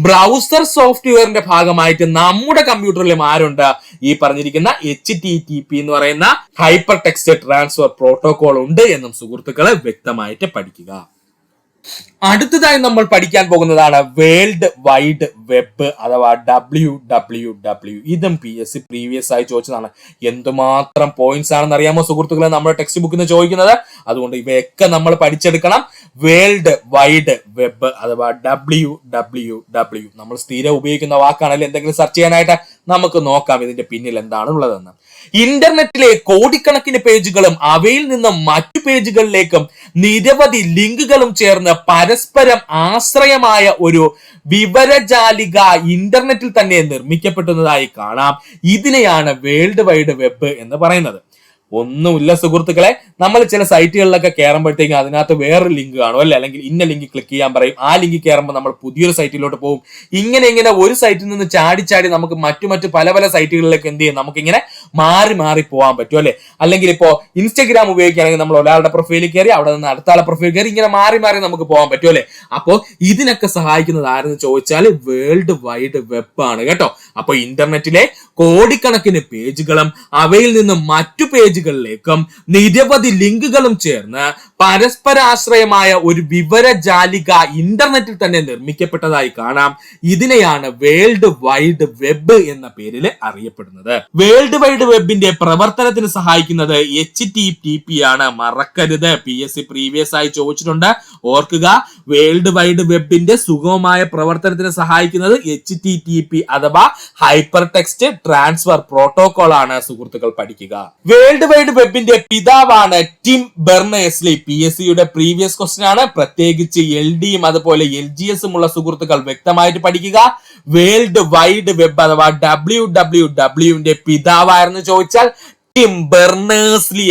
ബ്രൗസർ സോഫ്റ്റ്വെയറിന്റെ ഭാഗമായിട്ട് നമ്മുടെ കമ്പ്യൂട്ടറിലും ആരുണ്ട്, ഈ പറഞ്ഞിരിക്കുന്ന HTTP എന്ന് പറയുന്ന ഹൈപ്പർ ടെക്സ്റ്റ് ട്രാൻസ്ഫർ പ്രോട്ടോകോൾ ഉണ്ട് എന്നും സുഹൃത്തുക്കളെ വ്യക്തമായിട്ട് പഠിക്കുക. അടുത്തതായി നമ്മൾ പഠിക്കാൻ പോകുന്നതാണ് വേൾഡ് വൈഡ് വെബ് അഥവാ WWW. ഇതും PSC പ്രീവിയസ് ആയി ചോദിച്ചതാണ്. എന്തുമാത്രം പോയിന്റ്സ് ആണെന്ന് അറിയാമോ സുഹൃത്തുക്കളെ നമ്മുടെ ടെക്സ്റ്റ് ബുക്കിൽ നിന്ന് ചോദിക്കുന്നത്? അതുകൊണ്ട് ഇവയൊക്കെ നമ്മൾ പഠിച്ചെടുക്കണം. വേൾഡ് വൈഡ് വെബ് അഥവാ WWW നമ്മൾ സ്ഥിരം ഉപയോഗിക്കുന്ന വാക്കാണല്ലോ. എന്തെങ്കിലും സെർച്ച് ചെയ്യാനായിട്ട് നമുക്ക് നോക്കാം ഇതിന്റെ പിന്നിൽ എന്താണ് ഉള്ളതെന്ന്. ഇന്റർനെറ്റിലെ കോടിക്കണക്കിന് പേജുകളും അവയിൽ നിന്നും മറ്റു പേജുകളിലേക്കും നിരവധി ലിങ്കുകളും ചേർന്ന് പരസ്പരം ആശ്രയമായ ഒരു വിവരജാലിക ഇന്റർനെറ്റിൽ തന്നെ നിർമ്മിക്കപ്പെടുന്നതായി കാണാം. ഇതിനെയാണ് വേൾഡ് വൈഡ് വെബ് എന്ന് പറയുന്നത്. ഒന്നുമില്ല സുഹൃത്തുക്കളെ, നമ്മൾ ചില സൈറ്റുകളിലൊക്കെ കയറുമ്പോഴത്തേക്കും അതിനകത്ത് വേറൊരു ലിങ്ക് കാണും അല്ലെ, അല്ലെങ്കിൽ ഇന്ന ലിങ്ക് ക്ലിക്ക് ചെയ്യാൻ പറയും. ആ ലിങ്ക് കയറുമ്പോൾ നമ്മൾ പുതിയൊരു സൈറ്റിലോട്ട് പോകും. ഇങ്ങനെ ഒരു സൈറ്റിൽ നിന്ന് ചാടി നമുക്ക് മറ്റു പല സൈറ്റുകളിലേക്ക് എന്ത് ചെയ്യും, നമുക്കിങ്ങനെ മാറി പോകാൻ പറ്റും അല്ലെ. അല്ലെങ്കിൽ ഇപ്പോ ഇൻസ്റ്റഗ്രാം ഉപയോഗിക്കുകയാണെങ്കിൽ നമ്മൾ ഒരാളുടെ പ്രൊഫൈലിൽ കയറി അവിടെ നിന്ന് അടുത്ത ആളുടെ പ്രൊഫൈൽ കയറി ഇങ്ങനെ മാറി നമുക്ക് പോകാൻ പറ്റും അല്ലെ. അപ്പോൾ ഇതിനൊക്കെ സഹായിക്കുന്നത് ആരെന്ന് ചോദിച്ചാൽ വേൾഡ് വൈഡ് വെബ് ആണ് കേട്ടോ. അപ്പൊ ഇന്റർനെറ്റിലെ കോടിക്കണക്കിന് പേജുകളും അവയിൽ നിന്നും മറ്റു പേജുകളിലേക്കും നിരവധി ലിങ്കുകളും ചേർന്ന് പരസ്പരാശ്രയമായ ഒരു വിവരജാലിക ഇന്റർനെറ്റിൽ തന്നെ നിർമ്മിക്കപ്പെട്ടതായി കാണാം. ഇതിനെയാണ് വേൾഡ് വൈഡ് വെബ് എന്ന പേരിൽ അറിയപ്പെടുന്നത്. വേൾഡ് വൈഡ് വെബിന്റെ പ്രവർത്തനത്തിന് സഹായിക്കുന്നത് HTTP ആണ്. മറക്കരുത്, PSC പ്രീവിയസ് ആയി ചോദിച്ചിട്ടുണ്ട്. ഓർക്കുക, വേൾഡ് വൈഡ് വെബിന്റെ സുഗമമായ പ്രവർത്തനത്തിന് സഹായിക്കുന്നത് HTTP അഥവാ ഹൈപ്പർ ടെക്സ്റ്റ് ട്രാൻസ്ഫർ പ്രോട്ടോകോൾ ആണ്. സുഹൃത്തുക്കൾ പഠിക്കുക. വേൾഡ് വൈഡ് വെബിന്റെ പിതാവാണ് ടിം ബെർണേഴ്സ്-ലീ. PSCയുടെ പ്രീവിയസ് ക്വസ്റ്റ്യൻ ആണ്. പ്രത്യേകിച്ച് LDയും അതുപോലെ LGSും ഉള്ള സുഹൃത്തുക്കൾ വ്യക്തമായിട്ട് പഠിക്കുക. വേൾഡ് വൈഡ് വെബ് അഥവാ WWWന്റെ പിതാവായിരുന്നു ചോദിച്ചാൽ ടിം ബെർണേഴ്സ്-ലീ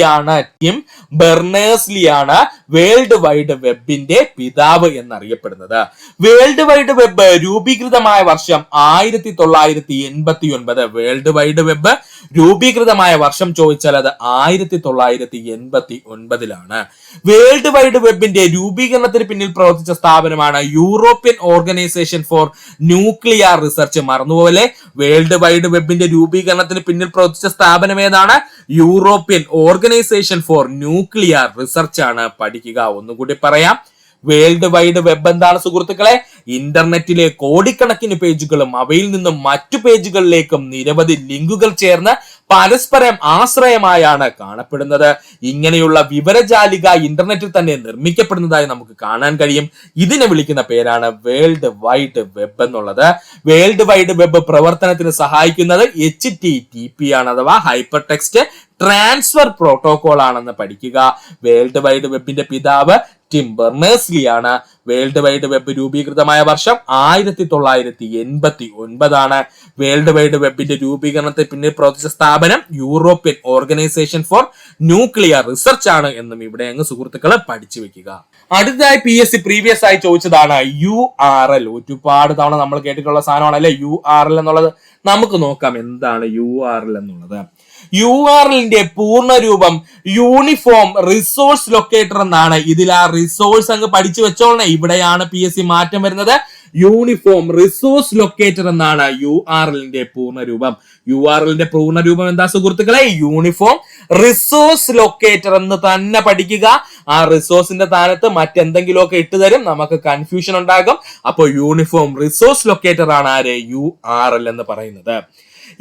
ആണ് വേൾഡ് വൈഡ് വെബിന്റെ പിതാവ് എന്നറിയപ്പെടുന്നത്. വേൾഡ് വൈഡ് വെബ് രൂപീകൃതമായ വർഷം 1989. വേൾഡ് വൈഡ് വെബ് രൂപീകൃതമായ വർഷം ചോദിച്ചാൽ അത് 1989. വേൾഡ് വൈഡ് വെബിന്റെ രൂപീകരണത്തിന് പിന്നിൽ പ്രവർത്തിച്ച സ്ഥാപനമാണ് European organization for nuclear research. മറന്നുപോലെ, വേൾഡ് വൈഡ് വെബിന്റെ രൂപീകരണത്തിന് പിന്നിൽ പ്രവർത്തിച്ച സ്ഥാപനം ഏതാണ്? European organization for nuclear research ആണ്. പഠിക്കുക. ഒന്നുകൂടി പറയാം, വേൾഡ് വൈഡ് വെബ് എന്താണ് സുഹൃത്തുക്കളെ? ഇന്റർനെറ്റിലെ കോടിക്കണക്കിന് പേജുകളും അവയിൽ നിന്നും മറ്റു പേജുകളിലേക്കും നിരവധി ലിങ്കുകൾ ചേർന്ന് പരസ്പരം ആശ്രയമായാണ് കാണപ്പെടുന്നത്. ഇങ്ങനെയുള്ള വിവരജാലിക ഇന്റർനെറ്റിൽ തന്നെ നിർമ്മിക്കപ്പെടുന്നതായി നമുക്ക് കാണാൻ കഴിയും. ഇതിനെ വിളിക്കുന്ന പേരാണ് വേൾഡ് വൈഡ് വെബ് എന്നുള്ളത്. വേൾഡ് വൈഡ് വെബ് പ്രവർത്തനത്തിന് സഹായിക്കുന്നത് HTTP ആണ് അഥവാ ഹൈപ്പർ ടെക്സ്റ്റ് ട്രാൻസ്ഫർ പ്രോട്ടോകോൾ ആണെന്ന് പഠിക്കുക. വേൾഡ് വൈഡ് വെബിന്റെ പിതാവ് ടിം ബെർണേഴ്സ്-ലീ ആണ്. വേൾഡ് വൈഡ് വെബ് രൂപീകൃതമായ വർഷം 1989. വേൾഡ് വൈഡ് വെബിന്റെ രൂപീകരണത്തിന് പിന്നിൽ പ്രവർത്തിച്ച സ്ഥാപനം European organization for nuclear research ആണ് എന്നും ഇവിടെ അങ്ങ് സുഹൃത്തുക്കളെ പഠിച്ചു വെക്കുക. അടുത്തതായി PSC പ്രീവിയസ് ആയി ചോദിച്ചതാണ് URL. ഒരുപാട് തവണ നമ്മൾ കേട്ടിട്ടുള്ള സാധനമാണ് അല്ലെ URL എന്നുള്ളത്. നമുക്ക് നോക്കാം എന്താണ് URL എന്നുള്ളത്. URLന്റെ പൂർണ്ണ രൂപം യൂണിഫോം റിസോഴ്സ് ലൊക്കേറ്റർ എന്നാണ്. ഇതിൽ ആ റിസോഴ്സ് അങ്ങ് പഠിച്ചു വെച്ചോളണേ. ഇവിടെയാണ് PSC മാറ്റം വരുന്നത്. യൂണിഫോം റിസോഴ്സ് ലൊക്കേറ്റർ എന്നാണ് URLന്റെ പൂർണ്ണ രൂപം. URLന്റെ പൂർണ്ണ രൂപം എന്താ സുഹൃത്തുക്കളെ? യൂണിഫോം റിസോഴ്സ് ലൊക്കേറ്റർ എന്ന് തന്നെ പഠിക്കുക. ആ റിസോഴ്സിന്റെ സ്ഥാനത്ത് മറ്റെന്തെങ്കിലുമൊക്കെ ഇട്ട് തരും, നമുക്ക് കൺഫ്യൂഷൻ ഉണ്ടാകും. അപ്പോൾ യൂണിഫോം റിസോഴ്സ് ലൊക്കേറ്റർ ആണ് ആര്? URL എന്ന് പറയുന്നത്.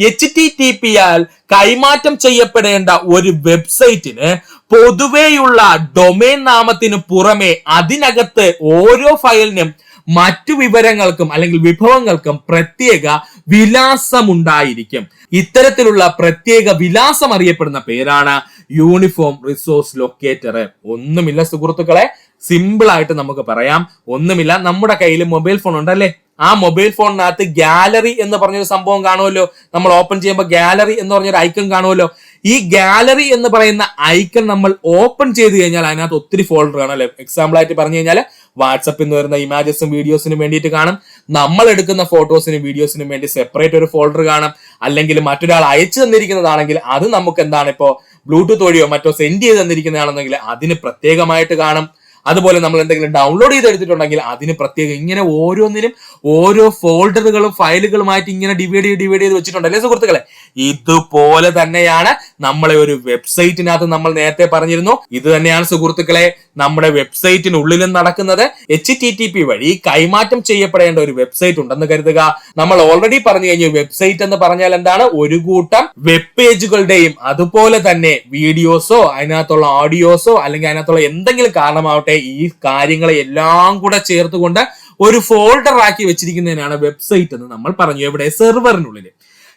HTTP-യാൽ കൈമാറ്റം ചെയ്യപ്പെടേണ്ട ഒരു വെബ്സൈറ്റിന് പൊതുവെയുള്ള ഡൊമൈൻ നാമത്തിന് പുറമെ അതിനകത്ത് ഓരോ ഫയലിനും മറ്റു വിവരങ്ങൾക്കും അല്ലെങ്കിൽ വിഭവങ്ങൾക്കും പ്രത്യേക വിലാസം ഉണ്ടായിരിക്കും. ഇത്തരത്തിലുള്ള പ്രത്യേക വിലാസം അറിയപ്പെടുന്ന പേരാണ് യൂണിഫോം റിസോഴ്സ് ലൊക്കേറ്റർ. ഒന്നുമില്ല സുഹൃത്തുക്കളെ, സിമ്പിൾ ആയിട്ട് നമുക്ക് പറയാം. ഒന്നുമില്ല, നമ്മുടെ കയ്യിൽ മൊബൈൽ ഫോൺ ഉണ്ടല്ലേ, ആ മൊബൈൽ ഫോണിനകത്ത് ഗാലറി എന്ന് പറഞ്ഞൊരു സംഭവം കാണുമല്ലോ. നമ്മൾ ഓപ്പൺ ചെയ്യുമ്പോൾ ഗാലറി എന്ന് പറഞ്ഞൊരു ഐക്കൺ കാണുമല്ലോ. ഈ ഗാലറി എന്ന് പറയുന്ന ഐക്കൺ നമ്മൾ ഓപ്പൺ ചെയ്ത് കഴിഞ്ഞാൽ അതിനകത്ത് ഒത്തിരി ഫോൾഡർ കാണും അല്ലെ. എക്സാമ്പിൾ ആയിട്ട് പറഞ്ഞു കഴിഞ്ഞാൽ വാട്സപ്പിൽ നിന്ന് വരുന്ന ഇമേജസും വീഡിയോസിനും വേണ്ടിയിട്ട് കാണും, നമ്മൾ എടുക്കുന്ന ഫോട്ടോസിനും വീഡിയോസിനും വേണ്ടി സെപ്പറേറ്റ് ഒരു ഫോൾഡർ കാണും, അല്ലെങ്കിൽ മറ്റൊരാൾ അയച്ചു തന്നിരിക്കുന്നതാണെങ്കിൽ അത് നമുക്ക് എന്താണ് ഇപ്പോൾ ബ്ലൂടൂത്ത് വഴിയോ മറ്റോ സെൻഡ് ചെയ്ത് തന്നിരിക്കുന്നതാണെന്നെങ്കിൽ അതിന് പ്രത്യേകമായിട്ട് കാണും. അതുപോലെ നമ്മൾ എന്തെങ്കിലും ഡൗൺലോഡ് ചെയ്തെടുത്തിട്ടുണ്ടെങ്കിൽ അതിന് പ്രത്യേകം. ഇങ്ങനെ ഓരോന്നിനും ഓരോ ഫോൾഡറുകളും ഫയലുകളുമായിട്ട് ഇങ്ങനെ ഡിവൈഡ് ചെയ്ത് വെച്ചിട്ടുണ്ടല്ലേ സുഹൃത്തുക്കളെ. ഇതുപോലെ തന്നെയാണ് നമ്മളെ ഒരു വെബ്സൈറ്റിനകത്ത് നമ്മൾ നേരത്തെ പറഞ്ഞിരുന്നു. ഇത് തന്നെയാണ് സുഹൃത്തുക്കളെ നമ്മുടെ വെബ്സൈറ്റിനുള്ളിലും നടക്കുന്നത്. HTTP വഴി കൈമാറ്റം ചെയ്യപ്പെടേണ്ട ഒരു വെബ്സൈറ്റ് ഉണ്ടെന്ന് കരുതുക. നമ്മൾ ഓൾറെഡി പറഞ്ഞു കഴിഞ്ഞു, വെബ്സൈറ്റ് എന്ന് പറഞ്ഞാൽ എന്താണ്? ഒരു കൂട്ടം വെബ് പേജുകളുടെയും അതുപോലെ തന്നെ വീഡിയോസോ അതിനകത്തുള്ള ഓഡിയോസോ അല്ലെങ്കിൽ അതിനകത്തുള്ള എന്തെങ്കിലും കാരണമാവട്ടെ ഈ കാര്യങ്ങളെ എല്ലാം കൂടെ ചേർത്തുകൊണ്ട് ഒരു ഫോൾഡർ ആക്കി വെച്ചിരിക്കുന്നതിനാണ് വെബ്സൈറ്റ് എന്ന് നമ്മൾ പറഞ്ഞു. എവിടെ? സെർവറിനുള്ളിൽ.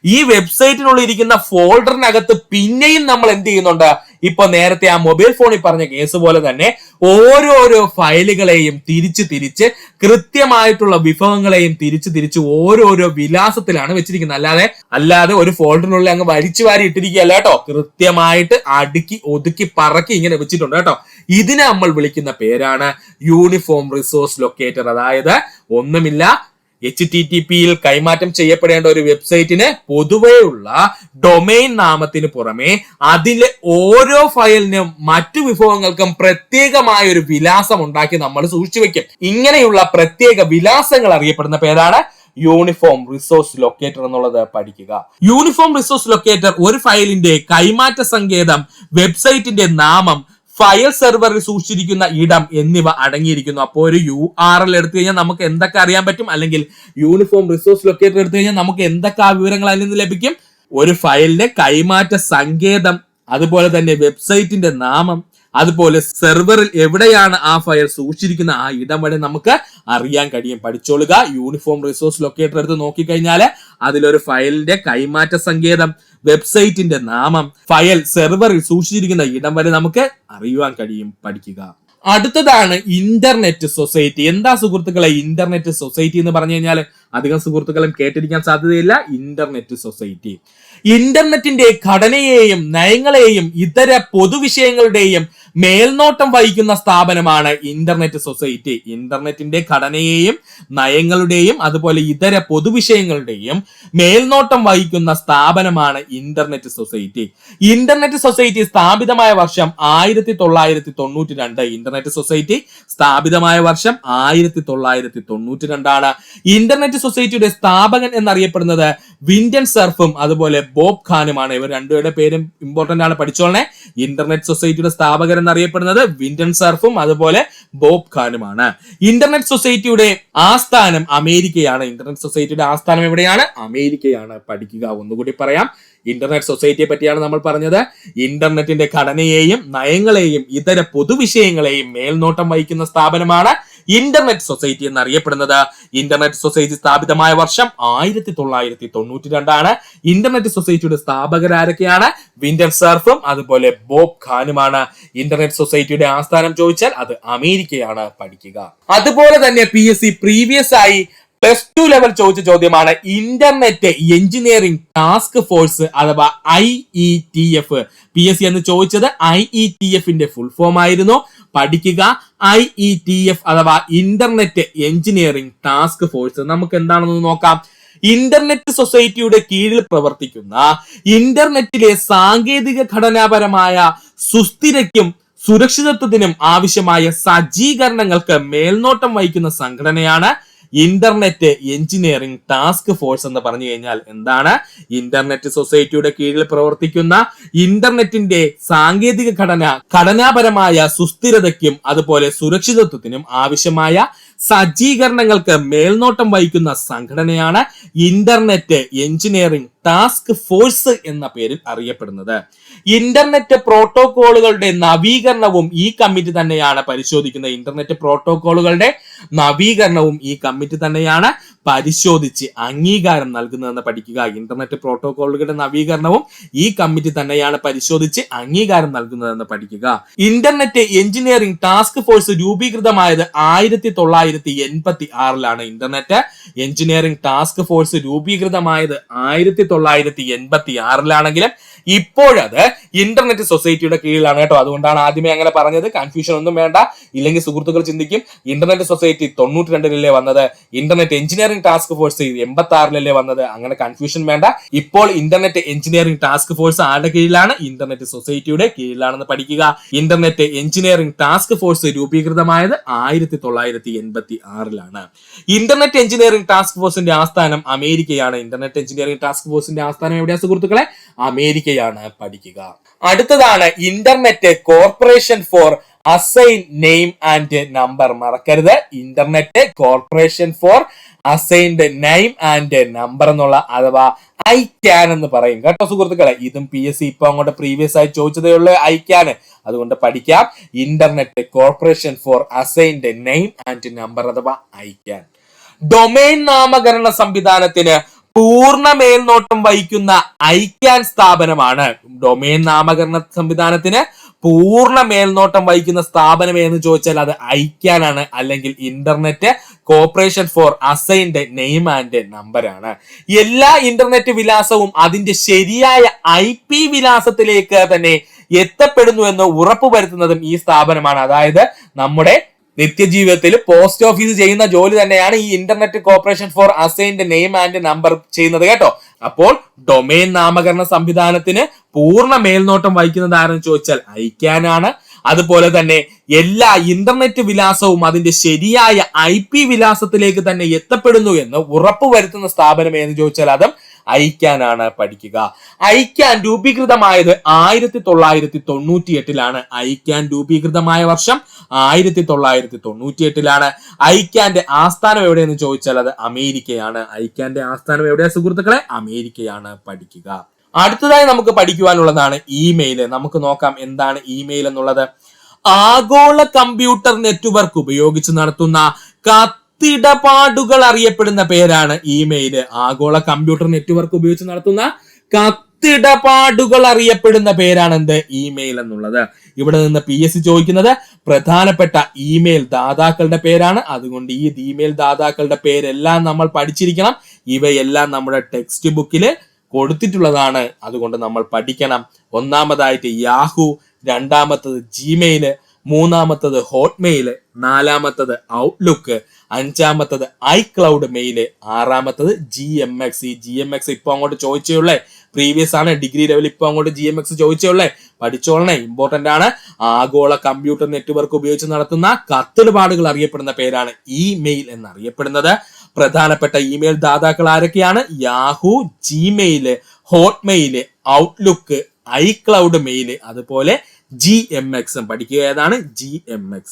ഈ വെബ്സൈറ്റിനുള്ളിൽ ഇരിക്കുന്ന ഫോൾഡറിനകത്ത് പിന്നെയും നമ്മൾ എന്ത് ചെയ്യുന്നുണ്ട്? ഇപ്പൊ നേരത്തെ ആ മൊബൈൽ ഫോണിൽ പറഞ്ഞ കേസ് പോലെ തന്നെ ഓരോരോ ഫയലുകളെയും തിരിച്ച് കൃത്യമായിട്ടുള്ള വിഭവങ്ങളെയും തിരിച്ച് ഓരോരോ വിലാസത്തിലാണ് വെച്ചിരിക്കുന്നത്. അല്ലാതെ ഒരു ഫോൾഡറിനുള്ളിൽ അങ്ങ് വലിച്ചു വാരി ഇട്ടിരിക്കുകയല്ല കേട്ടോ. കൃത്യമായിട്ട് അടുക്കി ഒതുക്കി പറക്കി ഇങ്ങനെ വെച്ചിട്ടുണ്ട് കേട്ടോ. ഇതിനെ നമ്മൾ വിളിക്കുന്ന പേരാണ് യൂണിഫോം റിസോഴ്സ് ലൊക്കേറ്റർ. അതായത് ഒന്നുമില്ല, HTTP-യിൽ കൈമാറ്റം ചെയ്യപ്പെടേണ്ട ഒരു വെബ്സൈറ്റിന് പൊതുവെയുള്ള ഡൊമൈൻ നാമത്തിന് പുറമെ അതിലെ ഓരോ ഫയലിനും മറ്റു വിഭവങ്ങൾക്കും പ്രത്യേകമായ ഒരു വിലാസം ഉണ്ടാക്കി നമ്മൾ സൂക്ഷിച്ചു വെക്കും. ഇങ്ങനെയുള്ള പ്രത്യേക വിലാസങ്ങൾ അറിയപ്പെടുന്ന പേരാണ് യൂണിഫോം റിസോഴ്സ് ലൊക്കേറ്റർ എന്നുള്ളത് പഠിക്കുക. യൂണിഫോം റിസോഴ്സ് ലൊക്കേറ്റർ ഒരു ഫയലിന്റെ കൈമാറ്റ സങ്കേതം, വെബ്സൈറ്റിന്റെ നാമം, ഫയൽ സെർവറിൽ സൂക്ഷിച്ചിരിക്കുന്ന ഇടം എന്നിവ അടങ്ങിയിരിക്കുന്നു. അപ്പോൾ ഒരു URL എടുത്തു കഴിഞ്ഞാൽ നമുക്ക് എന്തൊക്കെ അറിയാൻ പറ്റും, അല്ലെങ്കിൽ യൂണിഫോം റിസോഴ്സ് ലൊക്കേറ്റർ എടുത്തു കഴിഞ്ഞാൽ നമുക്ക് എന്തൊക്കെ ആ വിവരങ്ങൾ അതിൽ നിന്ന് ലഭിക്കും? ഒരു ഫയലിന്റെ കൈമാറ്റ സങ്കേതം, അതുപോലെ തന്നെ വെബ്സൈറ്റിന്റെ നാമം, അതുപോലെ സെർവറിൽ എവിടെയാണ് ആ ഫയൽ സൂക്ഷിച്ചിരിക്കുന്ന ആ ഇടം വരെ നമുക്ക് അറിയാൻ കഴിയും. പഠിച്ചോളുക. യൂണിഫോം റിസോഴ്സ് ലൊക്കേറ്റർ എടുത്ത് നോക്കിക്കഴിഞ്ഞാൽ അതിലൊരു ഫയലിന്റെ കൈമാറ്റ സങ്കേതം, വെബ്സൈറ്റിന്റെ നാമം, ഫയൽ സെർവറിൽ സൂക്ഷിച്ചിരിക്കുന്ന ഇടം വരെ നമുക്ക് അറിയുവാൻ കഴിയും. പഠിക്കുക. അടുത്തതാണ് ഇന്റർനെറ്റ് സൊസൈറ്റി. എന്താ സുഹൃത്തുക്കളെ ഇന്റർനെറ്റ് സൊസൈറ്റി എന്ന് പറഞ്ഞു കഴിഞ്ഞാൽ? അധികം സുഹൃത്തുക്കളും കേട്ടിരിക്കാൻ സാധ്യതയില്ല. ഇന്റർനെറ്റ് സൊസൈറ്റി ഇന്റർനെറ്റിന്റെ ഘടനയെയും നയങ്ങളെയും ഇതര പൊതുവിഷയങ്ങളുടെയും മേൽനോട്ടം വഹിക്കുന്ന സ്ഥാപനമാണ് ഇന്റർനെറ്റ് സൊസൈറ്റി. ഇന്റർനെറ്റിന്റെ ഘടനയെയും നയങ്ങളുടെയും അതുപോലെ ഇതര പൊതുവിഷയങ്ങളുടെയും മേൽനോട്ടം വഹിക്കുന്ന സ്ഥാപനമാണ് ഇന്റർനെറ്റ് സൊസൈറ്റി. ഇന്റർനെറ്റ് സൊസൈറ്റി സ്ഥാപിതമായ വർഷം 1992. ഇന്റർനെറ്റ് സൊസൈറ്റി സ്ഥാപിതമായ വർഷം 1992 ആണ്. ഇന്റർനെറ്റ് സൊസൈറ്റിയുടെ സ്ഥാപകൻ എന്നറിയപ്പെടുന്നത് വിൻഡൻ സർഫും അതുപോലെ ബോബ് ഖാനുമാണ്. ഇവർ രണ്ടുപേരുടെ പേരും ഇമ്പോർട്ടന്റ് ആണ്, പഠിച്ചോളണേ. ഇന്റർനെറ്റ് സൊസൈറ്റിയുടെ സ്ഥാപകൻ എന്നറിയപ്പെടുന്നത് വിൻഡൻ സർഫും അതുപോലെ ബോബ് ഖാനുമാണ്. ഇന്റർനെറ്റ് സൊസൈറ്റിയുടെ ആസ്ഥാനം അമേരിക്കയാണ്. ഇന്റർനെറ്റ് സൊസൈറ്റിയുടെ ആസ്ഥാനം എവിടെയാണ്? അമേരിക്കയാണ്. പഠിക്കുക. ഒന്നുകൂടി പറയാം. ഇന്റർനെറ്റ് സൊസൈറ്റിയെ പറ്റിയാണ് നമ്മൾ പറഞ്ഞത്. ഇന്റർനെറ്റിന്റെ ഘടനയെയും നയങ്ങളെയും ഇതര പൊതുവിഷയങ്ങളെയും മേൽനോട്ടം വഹിക്കുന്ന സ്ഥാപനമാണ് ഇന്റർനെറ്റ് സൊസൈറ്റി എന്നറിയപ്പെടുന്നത്. ഇന്റർനെറ്റ് സൊസൈറ്റി സ്ഥാപിതമായ വർഷം 1992 ഇന്റർനെറ്റ് സൊസൈറ്റിയുടെ സ്ഥാപകരാരൊക്കെയാണ്? വിൻഡൻ സർഫും അതുപോലെ ബോബ് ഖാനുമാണ്. ഇന്റർനെറ്റ് സൊസൈറ്റിയുടെ ആസ്ഥാനം ചോദിച്ചാൽ അത് അമേരിക്കയാണ്. പഠിക്കുക. അതുപോലെ തന്നെ PSC പ്രീവിയസ് ആയി +2 ലെവൽ ചോദിച്ച ചോദ്യമാണ് ഇന്റർനെറ്റ് എഞ്ചിനീയറിംഗ് ടാസ്ക് ഫോഴ്സ് അഥവാ IETF. PSC എന്ന് ചോദിച്ചത് IETFന്റെ ഫുൾ ഫോം ആയിരുന്നു. പഠിക്കുക. IETF അഥവാ ഇന്റർനെറ്റ് എഞ്ചിനീയറിംഗ് ടാസ്ക് ഫോഴ്സ് നമുക്ക് എന്താണെന്ന് നോക്കാം. ഇന്റർനെറ്റ് സൊസൈറ്റിയുടെ കീഴിൽ പ്രവർത്തിക്കുന്ന ഇന്റർനെറ്റിലെ സാങ്കേതിക ഘടനാപരമായ സുസ്ഥിരയ്ക്കും സുരക്ഷിതത്വത്തിനും ആവശ്യമായ സജ്ജീകരണങ്ങൾക്ക് മേൽനോട്ടം വഹിക്കുന്ന സംഘടനയാണ് ഇന്റർനെറ്റ് എഞ്ചിനീയറിംഗ് ടാസ്ക് ഫോഴ്സ് എന്ന് പറഞ്ഞു കഴിഞ്ഞാൽ എന്താണ്? ഇന്റർനെറ്റ് സൊസൈറ്റിയുടെ കീഴിൽ പ്രവർത്തിക്കുന്ന ഇന്റർനെറ്റിന്റെ സാങ്കേതിക ഘടനാപരമായ സുസ്ഥിരതയ്ക്കും അതുപോലെ സുരക്ഷിതത്വത്തിനും ആവശ്യമായ സജ്ജീകരണങ്ങൾക്ക് മേൽനോട്ടം വഹിക്കുന്ന സംഘടനയാണ് ഇന്റർനെറ്റ് എഞ്ചിനീയറിംഗ് ടാസ്ക് ഫോഴ്സ് എന്ന പേരിൽ അറിയപ്പെടുന്നത്. ഇന്റർനെറ്റ് പ്രോട്ടോകോളുകളുടെ നവീകരണവും ഈ കമ്മിറ്റി തന്നെയാണ് പരിശോധിക്കുന്നത്. ഇന്റർനെറ്റ് പ്രോട്ടോകോളുകളുടെ നവീകരണവും ഈ കമ്മിറ്റി തന്നെയാണ് പരിശോധിച്ച് അംഗീകാരം നൽകുന്നതെന്ന് പഠിക്കുക. ഇന്റർനെറ്റ് പ്രോട്ടോകോളുകളുടെ നവീകരണവും ഈ കമ്മിറ്റി തന്നെയാണ് പരിശോധിച്ച് അംഗീകാരം നൽകുന്നതെന്ന് പഠിക്കുക. ഇന്റർനെറ്റ് എഞ്ചിനീയറിംഗ് ടാസ്ക് ഫോഴ്സ് രൂപീകൃതമായത് 1986 ഇന്റർനെറ്റ് എഞ്ചിനീയറിംഗ് ടാസ്ക് ഫോഴ്സ് രൂപീകൃതമായത് 1986 ഇപ്പോഴത് ഇന്റർനെറ്റ് സൊസൈറ്റിയുടെ കീഴിലാണ് കേട്ടോ. അതുകൊണ്ടാണ് ആദ്യമേ അങ്ങനെ പറഞ്ഞത്. കൺഫ്യൂഷൻ ഒന്നും വേണ്ട. ഇല്ലെങ്കിൽ സുഹൃത്തുക്കൾ ചിന്തിക്കും ഇന്റർനെറ്റ് സൊസൈറ്റി 92 വന്നത്, ഇന്റർനെറ്റ് എഞ്ചിനീയറിംഗ് ടാസ്ക് ഫോഴ്സ് 86 വന്നത്. അങ്ങനെ കൺഫ്യൂഷൻ വേണ്ട. ഇപ്പോൾ ഇന്റർനെറ്റ് എഞ്ചിനീയറിംഗ് ടാസ്ക് ഫോഴ്സ് ആരുടെ കീഴിലാണ്? ഇന്റർനെറ്റ് സൊസൈറ്റിയുടെ കീഴിലാണെന്ന് പഠിക്കുക. ഇന്റർനെറ്റ് എഞ്ചിനീയറിംഗ് ടാസ്ക് ഫോഴ്സ് രൂപീകൃതമായത് 1986 ഇന്റർനെറ്റ് എഞ്ചിനീയറിംഗ് ടാസ്ക് ഫോഴ്സിന്റെ ആസ്ഥാനം അമേരിക്കയാണ്. ഇന്റർനെറ്റ് എഞ്ചിനീയറിംഗ് ടാസ്ക് ഫോഴ്സിന്റെ ആസ്ഥാനം എവിടെയാ സുഹൃത്തുക്കളെ? അമേരിക്കയാണ്. പഠിക്കുക. അടുത്തതാണ് internet corporation for assign name and number. മറക്കരുത്, internet corporation for assigned name and number എന്നുള്ള അഥവാ ICAN എന്ന് പറയും കേട്ടോ സുഹൃത്തുക്കളെ. ഇതും PSC ഇപ്പൊ അങ്ങോട്ട് പ്രീവിയസ് ആയി ചോദിച്ചതേ ഉള്ളൂ ICAN. അതുകൊണ്ട് പഠിക്കാം. Internet corporation for assigned name and number അഥവാ ICAN. ഡൊമൈൻ നാമകരണ സംവിധാനത്തിന് പൂർണ്ണ മേൽനോട്ടം വഹിക്കുന്ന ICAN സ്ഥാപനമാണ്. ഡൊമൈൻ നാമകരണ സംവിധാനത്തിന് പൂർണ്ണ മേൽനോട്ടം വഹിക്കുന്ന സ്ഥാപനം എന്ന് ചോദിച്ചാൽ അത് ICAN ആണ്, അല്ലെങ്കിൽ internet corporation for assigned name and number ആണ്. എല്ലാ ഇന്റർനെറ്റ് വിലാസവും അതിന്റെ ശരിയായ IP വിലാസത്തിലേക്ക് തന്നെ എത്തപ്പെടുന്നു എന്ന് ഉറപ്പുവരുത്തുന്നതും ഈ സ്ഥാപനമാണ്. അതായത് നമ്മുടെ നിത്യജീവിതത്തിൽ പോസ്റ്റ് ഓഫീസ് ചെയ്യുന്ന ജോലി തന്നെയാണ് ഈ internet corporation for assigned name and number ചെയ്യുന്നത് കേട്ടോ. അപ്പോൾ ഡൊമൈൻ നാമകരണ സംവിധാനത്തിന് പൂർണ്ണ മേൽനോട്ടം വഹിക്കുന്നത് ആരെന്ന് ചോദിച്ചാൽ ICAN ആണ്. അതുപോലെ തന്നെ എല്ലാ ഇന്റർനെറ്റ് വിലാസവും അതിന്റെ ശരിയായ IP വിലാസത്തിലേക്ക് തന്നെ എത്തപ്പെടുന്നു എന്ന് ഉറപ്പുവരുത്തുന്ന സ്ഥാപനം എന്ന് ചോദിച്ചാൽ അതും ICAN ആണ്. പഠിക്കുക. ICAN രൂപീകൃതമായത് 1998 ICAN രൂപീകൃതമായ വർഷം 1998 ICANന്റെ ആസ്ഥാനം എവിടെയെന്ന് ചോദിച്ചാൽ അത് അമേരിക്കയാണ്. ICANന്റെ ആസ്ഥാനം എവിടെയാ സുഹൃത്തുക്കളെ? അമേരിക്കയാണ്. പഠിക്കുക. അടുത്തതായി നമുക്ക് പഠിക്കുവാനുള്ളതാണ് ഇമെയിൽ. നമുക്ക് നോക്കാം എന്താണ് ഇമെയിൽ എന്നുള്ളത്. ആഗോള കമ്പ്യൂട്ടർ നെറ്റ്വർക്ക് ഉപയോഗിച്ച് നടത്തുന്ന കത്തിടപാടുകൾ അറിയപ്പെടുന്ന പേരാണ് ഇമെയിൽ. ആഗോള കമ്പ്യൂട്ടർ നെറ്റ്വർക്ക് ഉപയോഗിച്ച് നടത്തുന്ന കത്തിടപാടുകൾ അറിയപ്പെടുന്ന പേരാണ് എന്ത്? ഇമെയിൽ എന്നുള്ളത്. ഇവിടെ നിന്ന് PSC ചോദിക്കുന്നത് പ്രധാനപ്പെട്ട ഇമെയിൽ ദാതാക്കളുടെ പേരാണ്. അതുകൊണ്ട് ഈ ഇമെയിൽ ദാതാക്കളുടെ പേരെല്ലാം നമ്മൾ പഠിച്ചിരിക്കണം. ഇവയെല്ലാം നമ്മുടെ ടെക്സ്റ്റ് ബുക്കിൽ കൊടുത്തിട്ടുള്ളതാണ്. അതുകൊണ്ട് നമ്മൾ പഠിക്കണം. ഒന്നാമതായിട്ട് യാഹു, രണ്ടാമത്തത് ജിമെയിൽ, മൂന്നാമത്തത് ഹോട്ട്മെയിൽ, നാലാമത്തത് ഔട്ട്ലുക്ക്, അഞ്ചാമത്തത് iCloud മെയിൽ, ആറാമത്തത് GMX. ഈ GMX ഇപ്പൊ അങ്ങോട്ട് ചോദിച്ചേ, പ്രീവിയസ് ആണ്, ഡിഗ്രി ലെവൽ ഇപ്പൊ അങ്ങോട്ട് GMX ചോദിച്ചേ, പഠിച്ചോളണേ, ഇമ്പോർട്ടന്റ് ആണ്. ആഗോള കമ്പ്യൂട്ടർ നെറ്റ്വർക്ക് ഉപയോഗിച്ച് നടത്തുന്ന കത്തിടപാടുകൾ അറിയപ്പെടുന്ന പേരാണ് ഇമെയിൽ എന്നറിയപ്പെടുന്നത്. പ്രധാനപ്പെട്ട ഇമെയിൽ ദാതാക്കൾ ആരൊക്കെയാണ്? Yahoo, Gmail, Hotmail, Outlook, iCloud mail, അതുപോലെ GMX. പഠിക്കുക ഏതാണ്? GMX.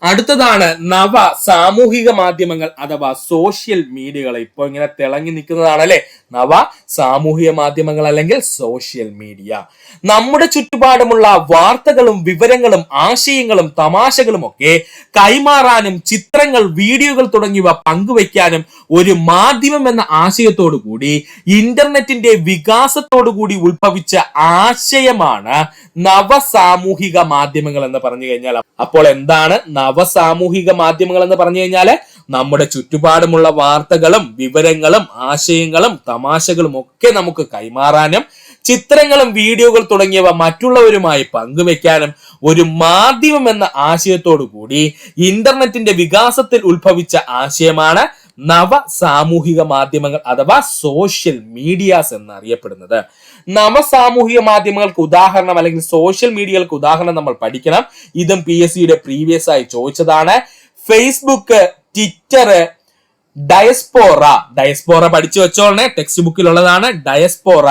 അടുത്തതാണ് നവ സാമൂഹിക മാധ്യമങ്ങൾ അഥവാ സോഷ്യൽ മീഡിയകൾ. ഇപ്പൊ ഇങ്ങനെ തിളങ്ങി നിൽക്കുന്നതാണല്ലേ നവ സാമൂഹിക മാധ്യമങ്ങൾ അല്ലെങ്കിൽ സോഷ്യൽ മീഡിയ. നമ്മുടെ ചുറ്റുപാടുമുള്ള വാർത്തകളും വിവരങ്ങളും ആശയങ്ങളും തമാശകളും ഒക്കെ കൈമാറാനും ചിത്രങ്ങൾ വീഡിയോകൾ തുടങ്ങിയവ പങ്കുവയ്ക്കാനും ഒരു മാധ്യമം എന്ന ആശയത്തോടു കൂടി ഇന്റർനെറ്റിന്റെ വികാസത്തോടു കൂടി ഉത്ഭവിച്ച ആശയമാണ് നവസാമൂഹിക മാധ്യമങ്ങൾ എന്ന് പറഞ്ഞു കഴിഞ്ഞാൽ. അപ്പോൾ എന്താണ് നവസാമൂഹിക മാധ്യമങ്ങൾ എന്ന് പറഞ്ഞു കഴിഞ്ഞാല് നമ്മുടെ ചുറ്റുപാടുമുള്ള വാർത്തകളും വിവരങ്ങളും ആശയങ്ങളും തമാശകളും ഒക്കെ നമുക്ക് കൈമാറാനും ചിത്രങ്ങളും വീഡിയോകൾ തുടങ്ങിയവ മറ്റുള്ളവരുമായി പങ്കുവെക്കാനും ഒരു മാധ്യമം എന്ന ആശയത്തോടു കൂടി ഇന്റർനെറ്റിന്റെ വികാസത്തിൽ ഉത്ഭവിച്ച ആശയമാണ് നവ സാമൂഹിക മാധ്യമങ്ങൾ അഥവാ സോഷ്യൽ മീഡിയാസ് എന്നറിയപ്പെടുന്നത്. നവസാമൂഹിക മാധ്യമങ്ങൾക്ക് ഉദാഹരണം അല്ലെങ്കിൽ സോഷ്യൽ മീഡിയകൾക്ക് ഉദാഹരണം നമ്മൾ പഠിക്കണം. ഇതും PSCയുടെ പ്രീവിയസ് ആയി ചോദിച്ചതാണ്. ഫേസ്ബുക്ക്, ട്വിറ്റർ, ഡയസ്പോറ പഠിച്ചു വെച്ചോളണേ, ടെക്സ്റ്റ് ബുക്കിലുള്ളതാണ്. Diaspora,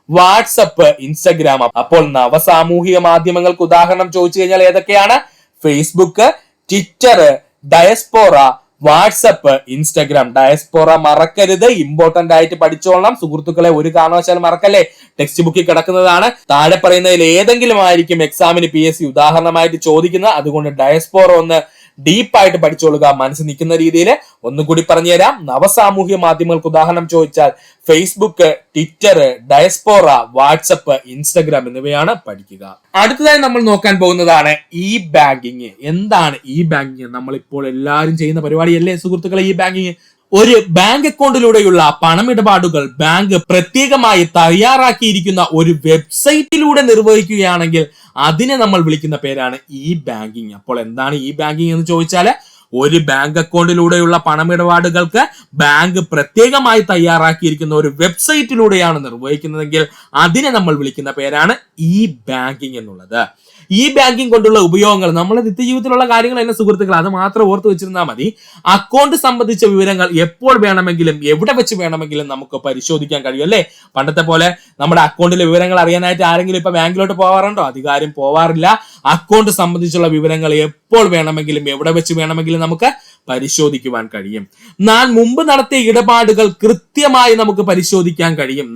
WhatsApp, Instagram. അപ്പോൾ നവസാമൂഹിക മാധ്യമങ്ങൾക്ക് ഉദാഹരണം ചോദിച്ചു കഴിഞ്ഞാൽ ഏതൊക്കെയാണ്? Facebook, Twitter, Diaspora, WhatsApp, Instagram. Diaspora മറക്കരുത്, ഇമ്പോർട്ടന്റ് ആയിട്ട് പഠിച്ചോളണം സുഹൃത്തുക്കളെ, ഒരു കാരണവശാലും മറക്കല്ലേ, ടെക്സ്റ്റ് ബുക്കിൽ കിടക്കുന്നതാണ്. താഴെ പറയുന്നതിൽ ഏതെങ്കിലും ആയിരിക്കും എക്സാമിന് PSC ഉദാഹരണമായിട്ട് ചോദിക്കുന്നത്. അതുകൊണ്ട് ഡയസ്പോറ ഒന്ന് ഡീപ്പായിട്ട് പഠിച്ചോളുക മനസ്സിൽ നിൽക്കുന്ന രീതിയിൽ. ഒന്നുകൂടി പറഞ്ഞുതരാം. നവസാമൂഹിക മാധ്യമങ്ങൾക്ക് ഉദാഹരണം ചോദിച്ചാൽ Facebook, Twitter, Diaspora, WhatsApp, Instagram എന്നിവയാണ് പഠിക്കുക. അടുത്തതായി നമ്മൾ നോക്കാൻ പോകുന്നതാണ് ഇ ബാങ്കിങ്. എന്താണ് ഇ ബാങ്കിങ്? നമ്മളിപ്പോൾ എല്ലാവരും ചെയ്യുന്ന പരിപാടിയല്ലേ സുഹൃത്തുക്കളെ ഇ ബാങ്കിങ്. ഒരു ബാങ്ക് അക്കൗണ്ടിലൂടെയുള്ള പണമിടപാടുകൾ ബാങ്ക് പ്രത്യേകമായി തയ്യാറാക്കിയിരിക്കുന്ന ഒരു വെബ്സൈറ്റിലൂടെ നിർവഹിക്കുകയാണെങ്കിൽ അതിനെ നമ്മൾ വിളിക്കുന്ന പേരാണ് ഇ ബാങ്കിങ്. അപ്പോൾ എന്താണ് ഇ ബാങ്കിങ് എന്ന് ചോദിച്ചാൽ ഒരു ബാങ്ക് അക്കൗണ്ടിലൂടെയുള്ള പണമിടപാടുകൾക്ക് ബാങ്ക് പ്രത്യേകമായി തയ്യാറാക്കിയിരിക്കുന്ന ഒരു വെബ്സൈറ്റിലൂടെയാണ് നിർവഹിക്കുന്നതെങ്കിൽ അതിനെ നമ്മൾ വിളിക്കുന്ന പേരാണ് ഇ ബാങ്കിങ് എന്നുള്ളത്. ഈ ബാങ്കിങ് കൊണ്ടുള്ള ഉപയോഗങ്ങൾ നമ്മുടെ നിത്യജീവിതത്തിലുള്ള കാര്യങ്ങൾ തന്നെ സുഹൃത്തുക്കൾ, അത് മാത്രം ഓർത്ത് വെച്ചിരുന്നാൽ മതി. അക്കൗണ്ട് സംബന്ധിച്ച വിവരങ്ങൾ എപ്പോൾ വേണമെങ്കിലും എവിടെ വെച്ച് വേണമെങ്കിലും നമുക്ക് പരിശോധിക്കാൻ കഴിയും അല്ലേ. പണ്ടത്തെ പോലെ നമ്മുടെ അക്കൗണ്ടിലെ വിവരങ്ങൾ അറിയാനായിട്ട് ആരെങ്കിലും ഇപ്പൊ ബാങ്കിലോട്ട് പോവാറുണ്ടോ? അധികാരം പോവാറില്ല. അക്കൗണ്ട് സംബന്ധിച്ചുള്ള വിവരങ്ങൾ എപ്പോൾ വേണമെങ്കിലും എവിടെ വെച്ച് വേണമെങ്കിലും നമുക്ക് പരിശോധിക്കുവാൻ കഴിയും. നാം മുമ്പ് നടത്തിയ ഇടപാടുകൾ കൃത്യമായി നമുക്ക് പരിശോധിക്കാൻ കഴിയും.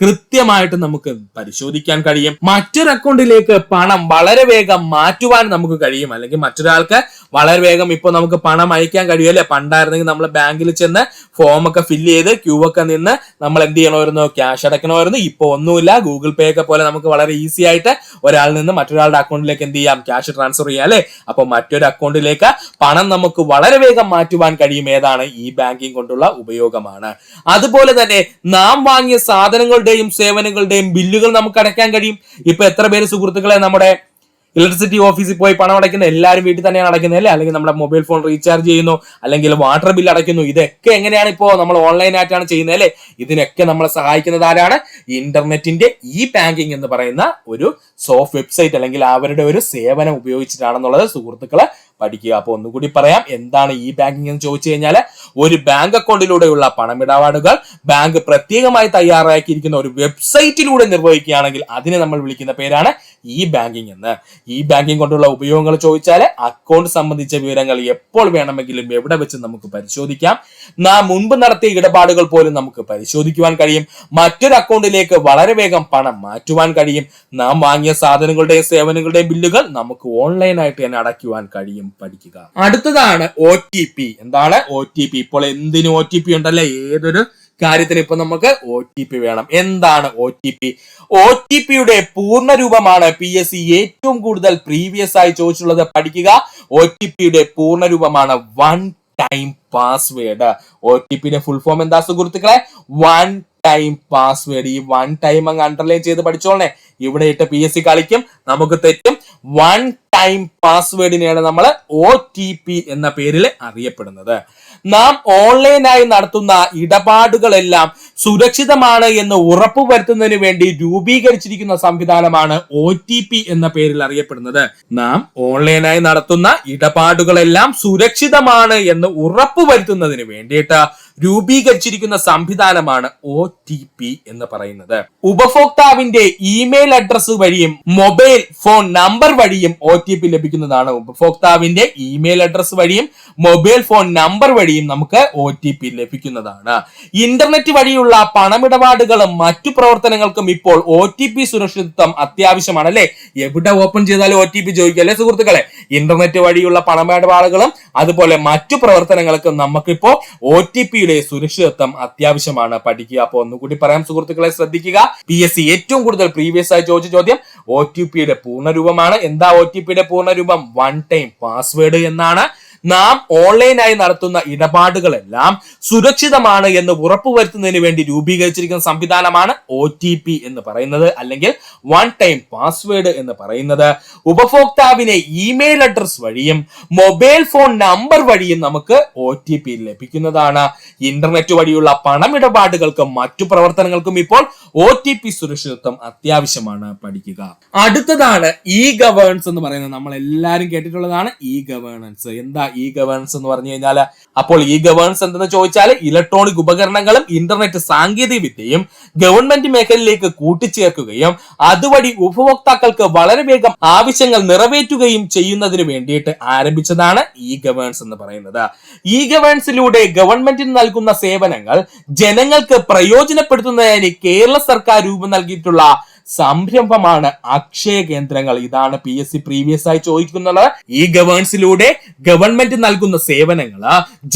കൃത്യമായിട്ട് നമുക്ക് പരിശോധിക്കാൻ കഴിയും. മറ്റൊരു അക്കൗണ്ടിലേക്ക് പണം വളരെ വേഗം മാറ്റുവാൻ നമുക്ക് കഴിയും. അല്ലെങ്കിൽ മറ്റൊരാൾക്ക് വളരെ വേഗം ഇപ്പൊ നമുക്ക് പണം അയക്കാൻ കഴിയും അല്ലെ. പണ്ടായിരുന്നെങ്കിൽ നമ്മൾ ബാങ്കിൽ ചെന്ന് ഫോം ഒക്കെ ഫില്ല് ചെയ്ത് ക്യൂ ഒക്കെ നിന്ന് നമ്മൾ എന്ത് ചെയ്യണമായിരുന്നു? ക്യാഷ് അടയ്ക്കണമായിരുന്നു. ഇപ്പൊ ഒന്നുമില്ല. ഗൂഗിൾ പേ ഒക്കെ പോലെ നമുക്ക് വളരെ ഈസി ആയിട്ട് ഒരാളിൽ നിന്ന് മറ്റൊരാളുടെ അക്കൗണ്ടിലേക്ക് എന്ത് ചെയ്യാം? ക്യാഷ് ട്രാൻസ്ഫർ ചെയ്യാം അല്ലെ. അപ്പൊ മറ്റൊരു അക്കൗണ്ടിലേക്ക് പണം നമുക്ക് വളരെ വേഗം മാറ്റുവാൻ കഴിയും. ഏതാണ്? ഈ ബാങ്കിങ് കൊണ്ടുള്ള ഉപയോഗമാണ്. അതുപോലെ തന്നെ നാം വാങ്ങിയ സാധനങ്ങളുടെയും സേവനങ്ങളുടെയും ബില്ലുകൾ നമുക്ക് അടയ്ക്കാൻ കഴിയും. ഇപ്പൊ എത്ര പേര് സുഹൃത്തുക്കളെ നമ്മുടെ ഇലക്ട്രിസിറ്റി ഓഫീസിൽ പോയി പണം അടയ്ക്കുന്ന എല്ലാവരും വീട്ടിൽ തന്നെയാണ് അടയ്ക്കുന്നത് അല്ലേ. അല്ലെങ്കിൽ നമ്മുടെ മൊബൈൽ ഫോൺ റീചാർജ് ചെയ്യുന്നു, അല്ലെങ്കിൽ വാട്ടർ ബില്ല് അടയ്ക്കുന്നു. ഇതൊക്കെ എങ്ങനെയാണ്? ഇപ്പോൾ നമ്മൾ ഓൺലൈൻ ആയിട്ടാണ് ചെയ്യുന്നത് അല്ലേ. ഇതിനൊക്കെ നമ്മളെ സഹായിക്കുന്നത് ആരാണ്? ഇന്റർനെറ്റിന്റെ ഇ ബാങ്കിങ് എന്ന് പറയുന്ന ഒരു സോഫ്റ്റ് വെബ്സൈറ്റ് അല്ലെങ്കിൽ അവരുടെ ഒരു സേവനം ഉപയോഗിച്ചിട്ടാണെന്നുള്ളത് സുഹൃത്തുക്കളെ പഠിക്കുക. അപ്പൊ ഒന്നുകൂടി പറയാം, എന്താണ് ഇ ബാങ്കിങ് എന്ന് ചോദിച്ചു കഴിഞ്ഞാൽ ഒരു ബാങ്ക് അക്കൗണ്ടിലൂടെയുള്ള പണമിടപാടുകൾ ബാങ്ക് പ്രത്യേകമായി തയ്യാറാക്കിയിരിക്കുന്ന ഒരു വെബ്സൈറ്റിലൂടെ നിർവഹിക്കുകയാണെങ്കിൽ അതിനെ നമ്മൾ വിളിക്കുന്ന പേരാണ് ഇ ബാങ്കിങ് എന്ന്. ഇ ബാങ്കിങ് കൊണ്ടുള്ള ഉപയോഗങ്ങൾ ചോദിച്ചാൽ അക്കൗണ്ട് സംബന്ധിച്ച വിവരങ്ങൾ എപ്പോൾ വേണമെങ്കിലും എവിടെ വെച്ച് നമുക്ക് പരിശോധിക്കാം. നാം മുൻപ് നടത്തിയ ഇടപാടുകൾ പോലും നമുക്ക് പരിശോധിക്കുവാൻ കഴിയും. മറ്റൊരു അക്കൗണ്ടിലേക്ക് വളരെ വേഗം പണം മാറ്റുവാൻ കഴിയും. നാം വാങ്ങിയ സാധനങ്ങളുടെയും സേവനങ്ങളുടെയും ബില്ലുകൾ നമുക്ക് ഓൺലൈനായിട്ട് തന്നെ അടയ്ക്കുവാൻ കഴിയും. പഠിക്കുക. അടുത്തതാണ് OTP. എന്താണ് OTP? ഇപ്പോൾ എന്തിനും OTP ഉണ്ടല്ലേ. ഏതൊരു കാര്യത്തിന് ഇപ്പൊ നമുക്ക് OTP വേണം. എന്താണ് OTP? OTPയുടെ പൂർണ്ണ രൂപമാണ് PSC ഏറ്റവും കൂടുതൽ പ്രീവിയസ് ആയി ചോദിച്ചുള്ളത്. പഠിക്കുക. OTPയുടെ പൂർണ്ണ രൂപമാണ് വൺ ടൈം പാസ്വേഡ്. OTPയുടെ ഫുൾ ഫോം എന്താ സുഹൃത്തുക്കളെ? One time password. ഈ വൺ ടൈം അങ്ങ് അണ്ടർലൈൻ ചെയ്ത് പഠിച്ചോളണേ. ഇവിടെ ഇട്ട് PSC കളിക്കും, നമുക്ക് തെറ്റും. വൺ ടൈം പാസ്വേഡിനെയാണ് നമ്മൾ OTP എന്ന പേരിൽ അറിയപ്പെടുന്നത്. നാം ഓൺലൈനായി നടത്തുന്ന ഇടപാടുകളെല്ലാം സുരക്ഷിതമാണ് എന്ന് ഉറപ്പുവരുത്തുന്നതിന് വേണ്ടി രൂപീകരിച്ചിരിക്കുന്ന സംവിധാനമാണ് OTP എന്ന പേരിൽ അറിയപ്പെടുന്നത്. നാം ഓൺലൈനായി നടത്തുന്ന ഇടപാടുകളെല്ലാം സുരക്ഷിതമാണ് എന്ന് ഉറപ്പുവരുത്തുന്നതിന് വേണ്ടിയിട്ട് രൂപീകരിച്ചിരിക്കുന്ന സംവിധാനമാണ് OTP എന്ന് പറയുന്നത്. ഉപഭോക്താവിന്റെ ഇമെയിൽ അഡ്രസ് വഴിയും മൊബൈൽ ഫോൺ നമ്പർ വഴിയും OTP ലഭിക്കുന്നതാണ്. ഉപഭോക്താവിന്റെ ഇമെയിൽ അഡ്രസ് വഴിയും മൊബൈൽ ഫോൺ നമ്പർ വഴിയും നമുക്ക് OTP ലഭിക്കുന്നതാണ്. ഇന്റർനെറ്റ് വഴിയുള്ള പണമിടപാടുകളും മറ്റു പ്രവർത്തനങ്ങൾക്കും ഇപ്പോൾ OTP സുരക്ഷിതത്വം അത്യാവശ്യമാണ് അല്ലെ. എവിടെ ഓപ്പൺ ചെയ്താലും OTP ചോദിക്കും അല്ലെ സുഹൃത്തുക്കളെ. ഇന്റർനെറ്റ് വഴിയുള്ള പണമിടപാടുകളും അതുപോലെ മറ്റു പ്രവർത്തനങ്ങൾക്കും നമുക്കിപ്പോ OTPയുടെ സുരക്ഷിതത്വം അത്യാവശ്യമാണ്. പഠിക്കുക. അപ്പൊ ഒന്നുകൂടി പറയാം സുഹൃത്തുക്കളെ, ശ്രദ്ധിക്കുക. PSC ഏറ്റവും കൂടുതൽ പ്രീവിയസ് ആയി ചോദിച്ച ചോദ്യം OTPയുടെ പൂർണ്ണരൂപമാണ്. എന്താ OTPയുടെ പൂർണ്ണരൂപം? വൺ ടൈം പാസ്വേഡ് എന്നാണ്. നാം ഓൺലൈനായി നടത്തുന്ന ഇടപാടുകളെല്ലാം സുരക്ഷിതമാണ് എന്ന് ഉറപ്പുവരുത്തുന്നതിന് വേണ്ടി രൂപീകരിച്ചിരിക്കുന്ന സംവിധാനമാണ് OTP എന്ന് പറയുന്നത്, അല്ലെങ്കിൽ വൺ ടൈം പാസ്വേഡ് എന്ന് പറയുന്നത്. ഉപഭോക്താവിനെ ഇമെയിൽ അഡ്രസ് വഴിയും മൊബൈൽ ഫോൺ നമ്പർ വഴിയും നമുക്ക് OTP ലഭിക്കുന്നതാണ്. ഇന്റർനെറ്റ് വഴിയുള്ള പണമിടപാടുകൾക്കും മറ്റു പ്രവർത്തനങ്ങൾക്കും ഇപ്പോൾ OTP സുരക്ഷിതത്വം അത്യാവശ്യമാണ്. പഠിക്കുക. അടുത്തതാണ് ഗവേണൻസ് എന്ന് പറയുന്നത്. നമ്മൾ എല്ലാവരും കേട്ടിട്ടുള്ളതാണ് ഗവേണൻസ്. എന്താ ഗവേണൻസ് എന്ന് പറഞ്ഞു കഴിഞ്ഞാൽ, അപ്പോൾ ഗവേണൻസ് എന്തെന്ന് ചോദിച്ചാൽ ഇലക്ട്രോണിക് ഉപകരണങ്ങളും ഇന്റർനെറ്റ് സാങ്കേതിക വിദ്യയും ഗവൺമെന്റ് മേഖലയിലേക്ക് കൂട്ടിച്ചേർക്കുകയും അതുവഴി ഉപഭോക്താക്കൾക്ക് വളരെ വേഗം ആവശ്യങ്ങൾ നിറവേറ്റുകയും ചെയ്യുന്നതിന് വേണ്ടിയിട്ട് ആരംഭിച്ചതാണ് ഗവേണൻസ് എന്ന് പറയുന്നത്. ഗവേണൻസിലൂടെ ഗവൺമെന്റിന് നൽകുന്ന സേവനങ്ങൾ ജനങ്ങൾക്ക് പ്രയോജനപ്പെടുത്തുന്നതിന് കേരള സർക്കാർ രൂപം നൽകിയിട്ടുള്ള സംരംഭമാണ് അക്ഷയ കേന്ദ്രങ്ങൾ. ഇതാണ് PSC പ്രീവിയസ് ആയി ചോദിക്കുന്നത്. ഗവേണൻസിലൂടെ ഗവൺമെന്റ് നൽകുന്ന സേവനങ്ങൾ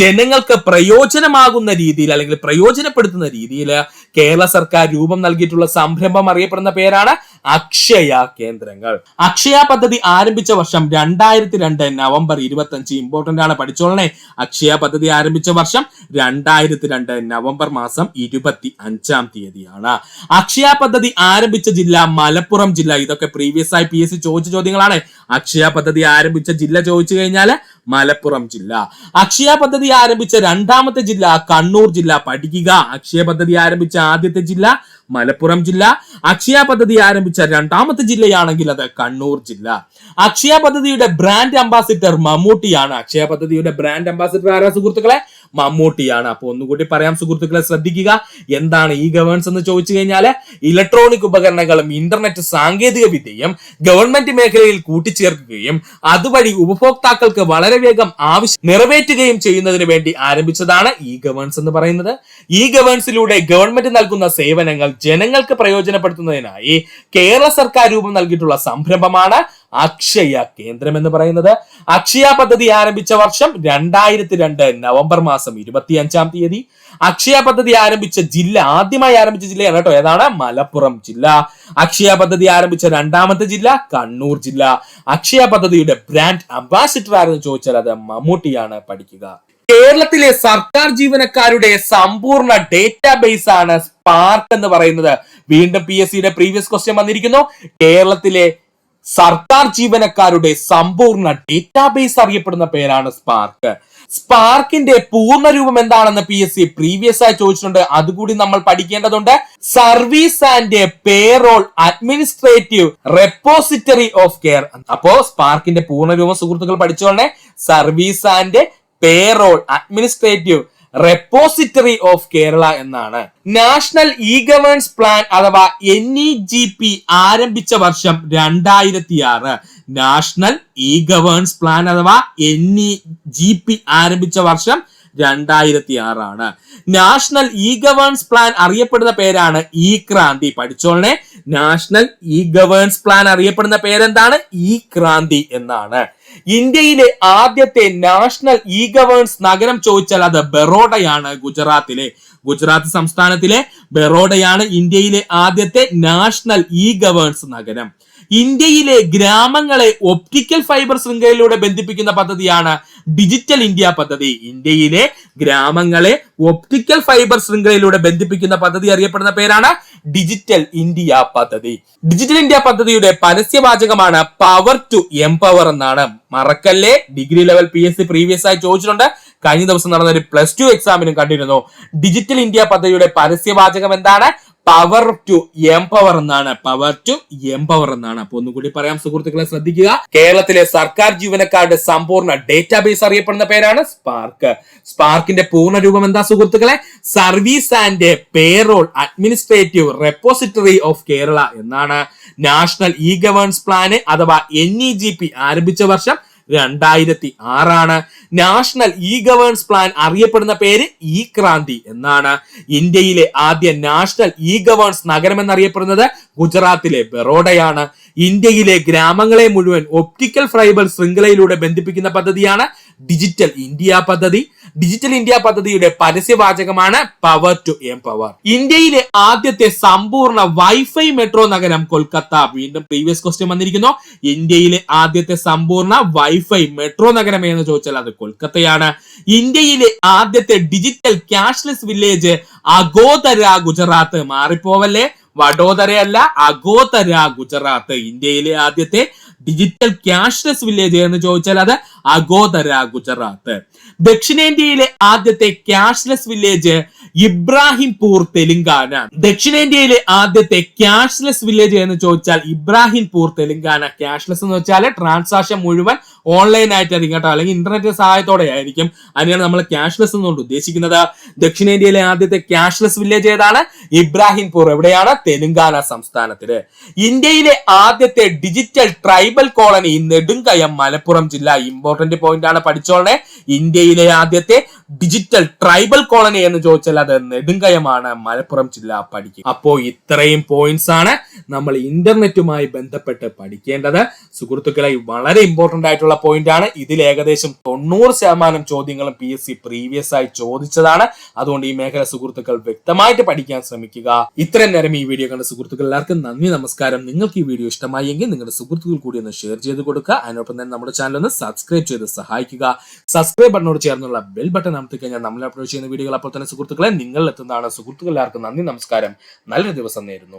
ജനങ്ങൾക്ക് പ്രയോജനമാകുന്ന രീതിയിൽ അല്ലെങ്കിൽ പ്രയോജനപ്പെടുത്തുന്ന രീതിയിൽ കേരള സർക്കാർ രൂപം നൽകിയിട്ടുള്ള സംരംഭം അറിയപ്പെടുന്ന പേരാണ് അക്ഷയ കേന്ദ്രങ്ങൾ. അക്ഷയ പദ്ധതി ആരംഭിച്ച വർഷം 2002 നവംബർ 25. ഇമ്പോർട്ടന്റ് ആണ്, പഠിച്ചോളണേ. അക്ഷയ പദ്ധതി ആരംഭിച്ച വർഷം 2002 നവംബർ മാസം 25-ാം തീയതിയാണ്. അക്ഷയ പദ്ധതി ആരംഭിച്ച ജില്ല മലപ്പുറം ജില്ല. ഇതൊക്കെ പ്രീവിയസ് ആയി PSC ചോദിച്ച ചോദ്യങ്ങളാണ്. അക്ഷയ പദ്ധതി ആരംഭിച്ച ജില്ല ചോദിച്ചു കഴിഞ്ഞാൽ മലപ്പുറം ജില്ല. അക്ഷയ പദ്ധതി ആരംഭിച്ച രണ്ടാമത്തെ ജില്ല കണ്ണൂർ ജില്ല. പഠിക്കുക. അക്ഷയ പദ്ധതി ആരംഭിച്ച ആദ്യത്തെ ജില്ല മലപ്പുറം ജില്ല. അക്ഷയ പദ്ധതി ആരംഭിച്ച രണ്ടാമത്തെ ജില്ലയാണെങ്കിൽ അത് കണ്ണൂർ ജില്ല. അക്ഷയ പദ്ധതിയുടെ ബ്രാൻഡ് അംബാസിഡർ മമ്മൂട്ടിയാണ്. അക്ഷയ പദ്ധതിയുടെ ബ്രാൻഡ് അംബാസിഡർ ആരാ സുഹൃത്തുക്കളെ? മമ്മൂട്ടിയാണ്. അപ്പൊ ഒന്നുകൂടി പറയാം സുഹൃത്തുക്കളെ, ശ്രദ്ധിക്കുക. എന്താണ് ഗവേണൻസ് എന്ന് ചോദിച്ചു കഴിഞ്ഞാൽ ഇലക്ട്രോണിക് ഉപകരണങ്ങളും ഇന്റർനെറ്റ് സാങ്കേതിക വിദ്യയും ഗവൺമെന്റ് മേഖലയിൽ കൂട്ടിച്ചേർക്കുകയും അതുവഴി ഉപഭോക്താക്കൾക്ക് വളരെ വേഗം ആവശ്യം നിറവേറ്റുകയും ചെയ്യുന്നതിന് വേണ്ടി ആരംഭിച്ചതാണ് ഗവേണൻസ് എന്ന് പറയുന്നത്. ഗവേണൻസിലൂടെ ഗവൺമെന്റ് നൽകുന്ന സേവനങ്ങൾ ജനങ്ങൾക്ക് പ്രയോജനപ്പെടുത്തുന്നതിനായി കേരള സർക്കാർ രൂപം നൽകിയിട്ടുള്ള സംരംഭമാണ് അക്ഷയ കേന്ദ്രം എന്ന് പറയുന്നത്. അക്ഷയ പദ്ധതി ആരംഭിച്ച വർഷം 2002 നവംബർ മാസം 25-ാം തീയതി. അക്ഷയ പദ്ധതി ആരംഭിച്ച ജില്ല, ആദ്യമായി ആരംഭിച്ച ജില്ലയാണ് കേട്ടോ, ഏതാണ്? മലപ്പുറം ജില്ല. അക്ഷയ പദ്ധതി ആരംഭിച്ച രണ്ടാമത്തെ ജില്ല കണ്ണൂർ ജില്ല. അക്ഷയ പദ്ധതിയുടെ ബ്രാൻഡ് അംബാസിഡർ ആരെന്ന് ചോദിച്ചാൽ അത് മമ്മൂട്ടിയാണ്. പഠിക്കുക. കേരളത്തിലെ സർക്കാർ ജീവനക്കാരുടെ സമ്പൂർണ്ണ ഡേറ്റാബേസ് ആണ് സ്പാർക്ക് എന്ന് പറയുന്നത്. വീണ്ടും PSCയുടെ പ്രീവിയസ് ക്വസ്റ്റ്യൻ വന്നിരിക്കുന്നു. കേരളത്തിലെ സർക്കാർ ജീവനക്കാരുടെ സമ്പൂർണ്ണ ഡേറ്റാബേസ് അറിയപ്പെടുന്ന പേരാണ് സ്പാർക്ക്. സ്പാർക്കിന്റെ പൂർണ്ണ രൂപം എന്താണെന്ന് PSC പ്രീവിയസ് ആയി ചോദിച്ചിട്ടുണ്ട്. അതുകൂടി നമ്മൾ പഠിക്കേണ്ടതുണ്ട്. Service and payroll administrative repository of care. അപ്പോ സ്പാർക്കിന്റെ പൂർണ്ണ രൂപം സുഹൃത്തുക്കൾ പഠിച്ചോളെ. Service and payroll administrative repository of Kerala എന്നാണ്. നാഷണൽ ഗവേണൻസ് പ്ലാൻ അഥവാ NEGP ആരംഭിച്ച വർഷം 2006. നാഷണൽ ഗവേണൻസ് പ്ലാൻ അഥവാ NEGP ആരംഭിച്ച വർഷം 2006 ആണ്. നാഷണൽ ഗവേണൻസ് പ്ലാൻ അറിയപ്പെടുന്ന പേരാണ് ക്രാന്തി. പഠിച്ചോളനെ. നാഷണൽ ഗവേണൻസ് പ്ലാൻ അറിയപ്പെടുന്ന പേരെന്താണ്? ക്രാന്തി എന്നാണ്. ഇന്ത്യയിലെ ആദ്യത്തെ നാഷണൽ ഗവേണൻസ് നഗരം ചോദിച്ചാൽ അത് ബറോഡയാണ്. ഗുജറാത്ത് സംസ്ഥാനത്തിലെ ബറോഡയാണ് ഇന്ത്യയിലെ ആദ്യത്തെ നാഷണൽ ഗവേണൻസ് നഗരം. ഇന്ത്യയിലെ ഗ്രാമങ്ങളെ ഒപ്റ്റിക്കൽ ഫൈബർ ശൃംഖലയിലൂടെ ബന്ധിപ്പിക്കുന്ന പദ്ധതിയാണ് ഡിജിറ്റൽ ഇന്ത്യ പദ്ധതി. ഇന്ത്യയിലെ ഗ്രാമങ്ങളെ ഒപ്റ്റിക്കൽ ഫൈബർ ശൃംഖലയിലൂടെ ബന്ധിപ്പിക്കുന്ന പദ്ധതി അറിയപ്പെടുന്ന പേരാണ് ഡിജിറ്റൽ ഇന്ത്യ പദ്ധതി. ഡിജിറ്റൽ ഇന്ത്യ പദ്ധതിയുടെ പരസ്യവാചകമാണ് പവർ ടു എംപവർ എന്നാണ്. മറക്കല്ലേ. ഡിഗ്രി ലെവൽ PSC പ്രീവിയസ് ആയി ചോദിച്ചിട്ടുണ്ട്. കഴിഞ്ഞ ദിവസം നടന്ന ഒരു +2 എക്സാമിനും കണ്ടിരുന്നു. ഡിജിറ്റൽ ഇന്ത്യ പദ്ധതിയുടെ പരസ്യവാചകം എന്താണ്? പവർ ടു എംപവർ എന്നാണ്. പവർ ടു എംപവർ എന്നാണ്. അപ്പൊ ഒന്നുകൂടി പറയാം സുഹൃത്തുക്കളെ, ശ്രദ്ധിക്കുക. കേരളത്തിലെ സർക്കാർ ജീവനക്കാരുടെ സമ്പൂർണ്ണ ഡേറ്റാബേസ് അറിയപ്പെടുന്ന പേരാണ് സ്പാർക്ക്. സ്പാർക്കിന്റെ പൂർണ്ണ രൂപം എന്താ സുഹൃത്തുക്കളെ? Service and payroll administrative repository of Kerala എന്നാണ്. നാഷണൽ ഇ ഗവേണൻസ് പ്ലാന് അഥവാ NEGP ആരംഭിച്ച വർഷം 2006. നാഷണൽ ഇ ഗവേണൻസ് പ്ലാൻ അറിയപ്പെടുന്ന പേര് ഇ ക്രാന്തി എന്നാണ്. ഇന്ത്യയിലെ ആദ്യ നാഷണൽ ഇ ഗവേണൻസ് നഗരം എന്നറിയപ്പെടുന്നത് ഗുജറാത്തിലെ ബറോഡയാണ്. ഇന്ത്യയിലെ ഗ്രാമങ്ങളെ മുഴുവൻ ഒപ്റ്റിക്കൽ ഫൈബർ ശൃംഖലയിലൂടെ ബന്ധിപ്പിക്കുന്ന പദ്ധതിയാണ് ഡിജിറ്റൽ ഇന്ത്യ പദ്ധതി. ഡിജിറ്റൽ ഇന്ത്യ പദ്ധതിയുടെ പരസ്യവാചകമാണ് പവർ ടു എംപവർ. ഇന്ത്യയിലെ ആദ്യത്തെ സമ്പൂർണ്ണ വൈഫൈ മെട്രോ നഗരം കൊൽക്കത്ത. വീണ്ടും പ്രീവിയസ് ക്വസ്റ്റ്യൻ വന്നിരിക്കുന്നു. ഇന്ത്യയിലെ ആദ്യത്തെ സമ്പൂർണ്ണ വൈഫൈ മെട്രോ നഗരം എന്ന് ചോദിച്ചാൽ അത് കൊൽക്കത്തയാണ്. ഇന്ത്യയിലെ ആദ്യത്തെ digital cashless village Akodara Gujarat. മാറിപ്പോവല്ലേ, വഡോദരയല്ല, അഗോദര ഗുജറാത്ത്. ഇന്ത്യയിലെ ആദ്യത്തെ ഡിജിറ്റൽ ക്യാഷ്ലെസ് വില്ലേജ് എന്ന് ചോദിച്ചാൽ അത് അഗോദര ഗുജറാത്ത്. ദക്ഷിണേന്ത്യയിലെ ആദ്യത്തെ ക്യാഷ്ലെസ് വില്ലേജ് ഇബ്രാഹിംപൂർ തെലങ്കാന. ദക്ഷിണേന്ത്യയിലെ ആദ്യത്തെ ക്യാഷ്ലെസ് വില്ലേജ് എന്ന് ചോദിച്ചാൽ ഇബ്രാഹിംപൂർ തെലങ്കാന. ക്യാഷ്ലെസ് എന്ന് വെച്ചാൽ ട്രാൻസാക്ഷൻ മുഴുവൻ ഓൺലൈൻ ആയിട്ടായിരിക്കും കേട്ടോ, അല്ലെങ്കിൽ ഇന്റർനെറ്റ് സഹായത്തോടെ ആയിരിക്കും. അതിനാണ് നമ്മൾ ക്യാഷ്ലെസ് എന്നുകൊണ്ട് ഉദ്ദേശിക്കുന്നത്. ദക്ഷിണേന്ത്യയിലെ ആദ്യത്തെ ക്യാഷ്ലെസ് വില്ലേജ് ഏതാണ്? ഇബ്രാഹിംപൂർ. എവിടെയാണ്? തെലങ്കാന സംസ്ഥാനത്തില്. ഇന്ത്യയിലെ ആദ്യത്തെ digital tribal colony Nedumkayam, Malappuram ജില്ല. ഇമ്പോർട്ടന്റ് പോയിന്റ് ആണ്, പഠിച്ചോളെ. ഇന്ത്യയിലെ ആദ്യത്തെ ഡിജിറ്റൽ ട്രൈബൽ കോളനി എന്ന് ചോദിച്ചാൽ അത് നെടുങ്കയമാണ്, മലപ്പുറം ജില്ല. പഠിക്കും. അപ്പോ ഇത്രയും പോയിന്റ്സ് ആണ് നമ്മൾ ഇന്റർനെറ്റുമായി ബന്ധപ്പെട്ട് പഠിക്കേണ്ടത്. സുഹൃത്തുക്കളെ, വളരെ ഇമ്പോർട്ടന്റ് ആയിട്ടുള്ള പോയിന്റ് ആണ്. ഇതിൽ ഏകദേശം 90% ചോദ്യങ്ങളും PSC പ്രീവിയസ് ആയി ചോദിച്ചതാണ്. അതുകൊണ്ട് ഈ മേഖല സുഹൃത്തുക്കൾ വ്യക്തമായിട്ട് പഠിക്കാൻ ശ്രമിക്കുക. ഇത്രയും നേരം ഈ വീഡിയോ കണ്ട സുഹൃത്തുക്കൾ എല്ലാവർക്കും നന്ദി, നമസ്കാരം. നിങ്ങൾക്ക് ഈ വീഡിയോ ഇഷ്ടമായെങ്കിൽ നിങ്ങളുടെ സുഹൃത്തുക്കൾ കൂടി ഒന്ന് ഷെയർ ചെയ്ത് കൊടുക്കുക. അതിനൊപ്പം തന്നെ നമ്മുടെ ചാനൽ ഒന്ന് സബ്സ്ക്രൈബ് ചെയ്ത് സഹായിക്കുക. സബ്സ്ക്രൈബ് ബട്ടനോട് ചേർന്നുള്ള ബെൽ ബട്ടൺ അമർത്തി കഴിഞ്ഞാൽ നമ്മൾ അപ്ലോഡ് ചെയ്യുന്ന വീഡിയോകൾ അപ്പോൾ തന്നെ സുഹൃത്തുക്കളെ നിങ്ങൾ എത്തുന്നതാണ്. സുഹൃത്തുക്കൾ എല്ലാവർക്കും നന്ദി, നമസ്കാരം. നല്ലൊരു ദിവസം നേരുന്നു.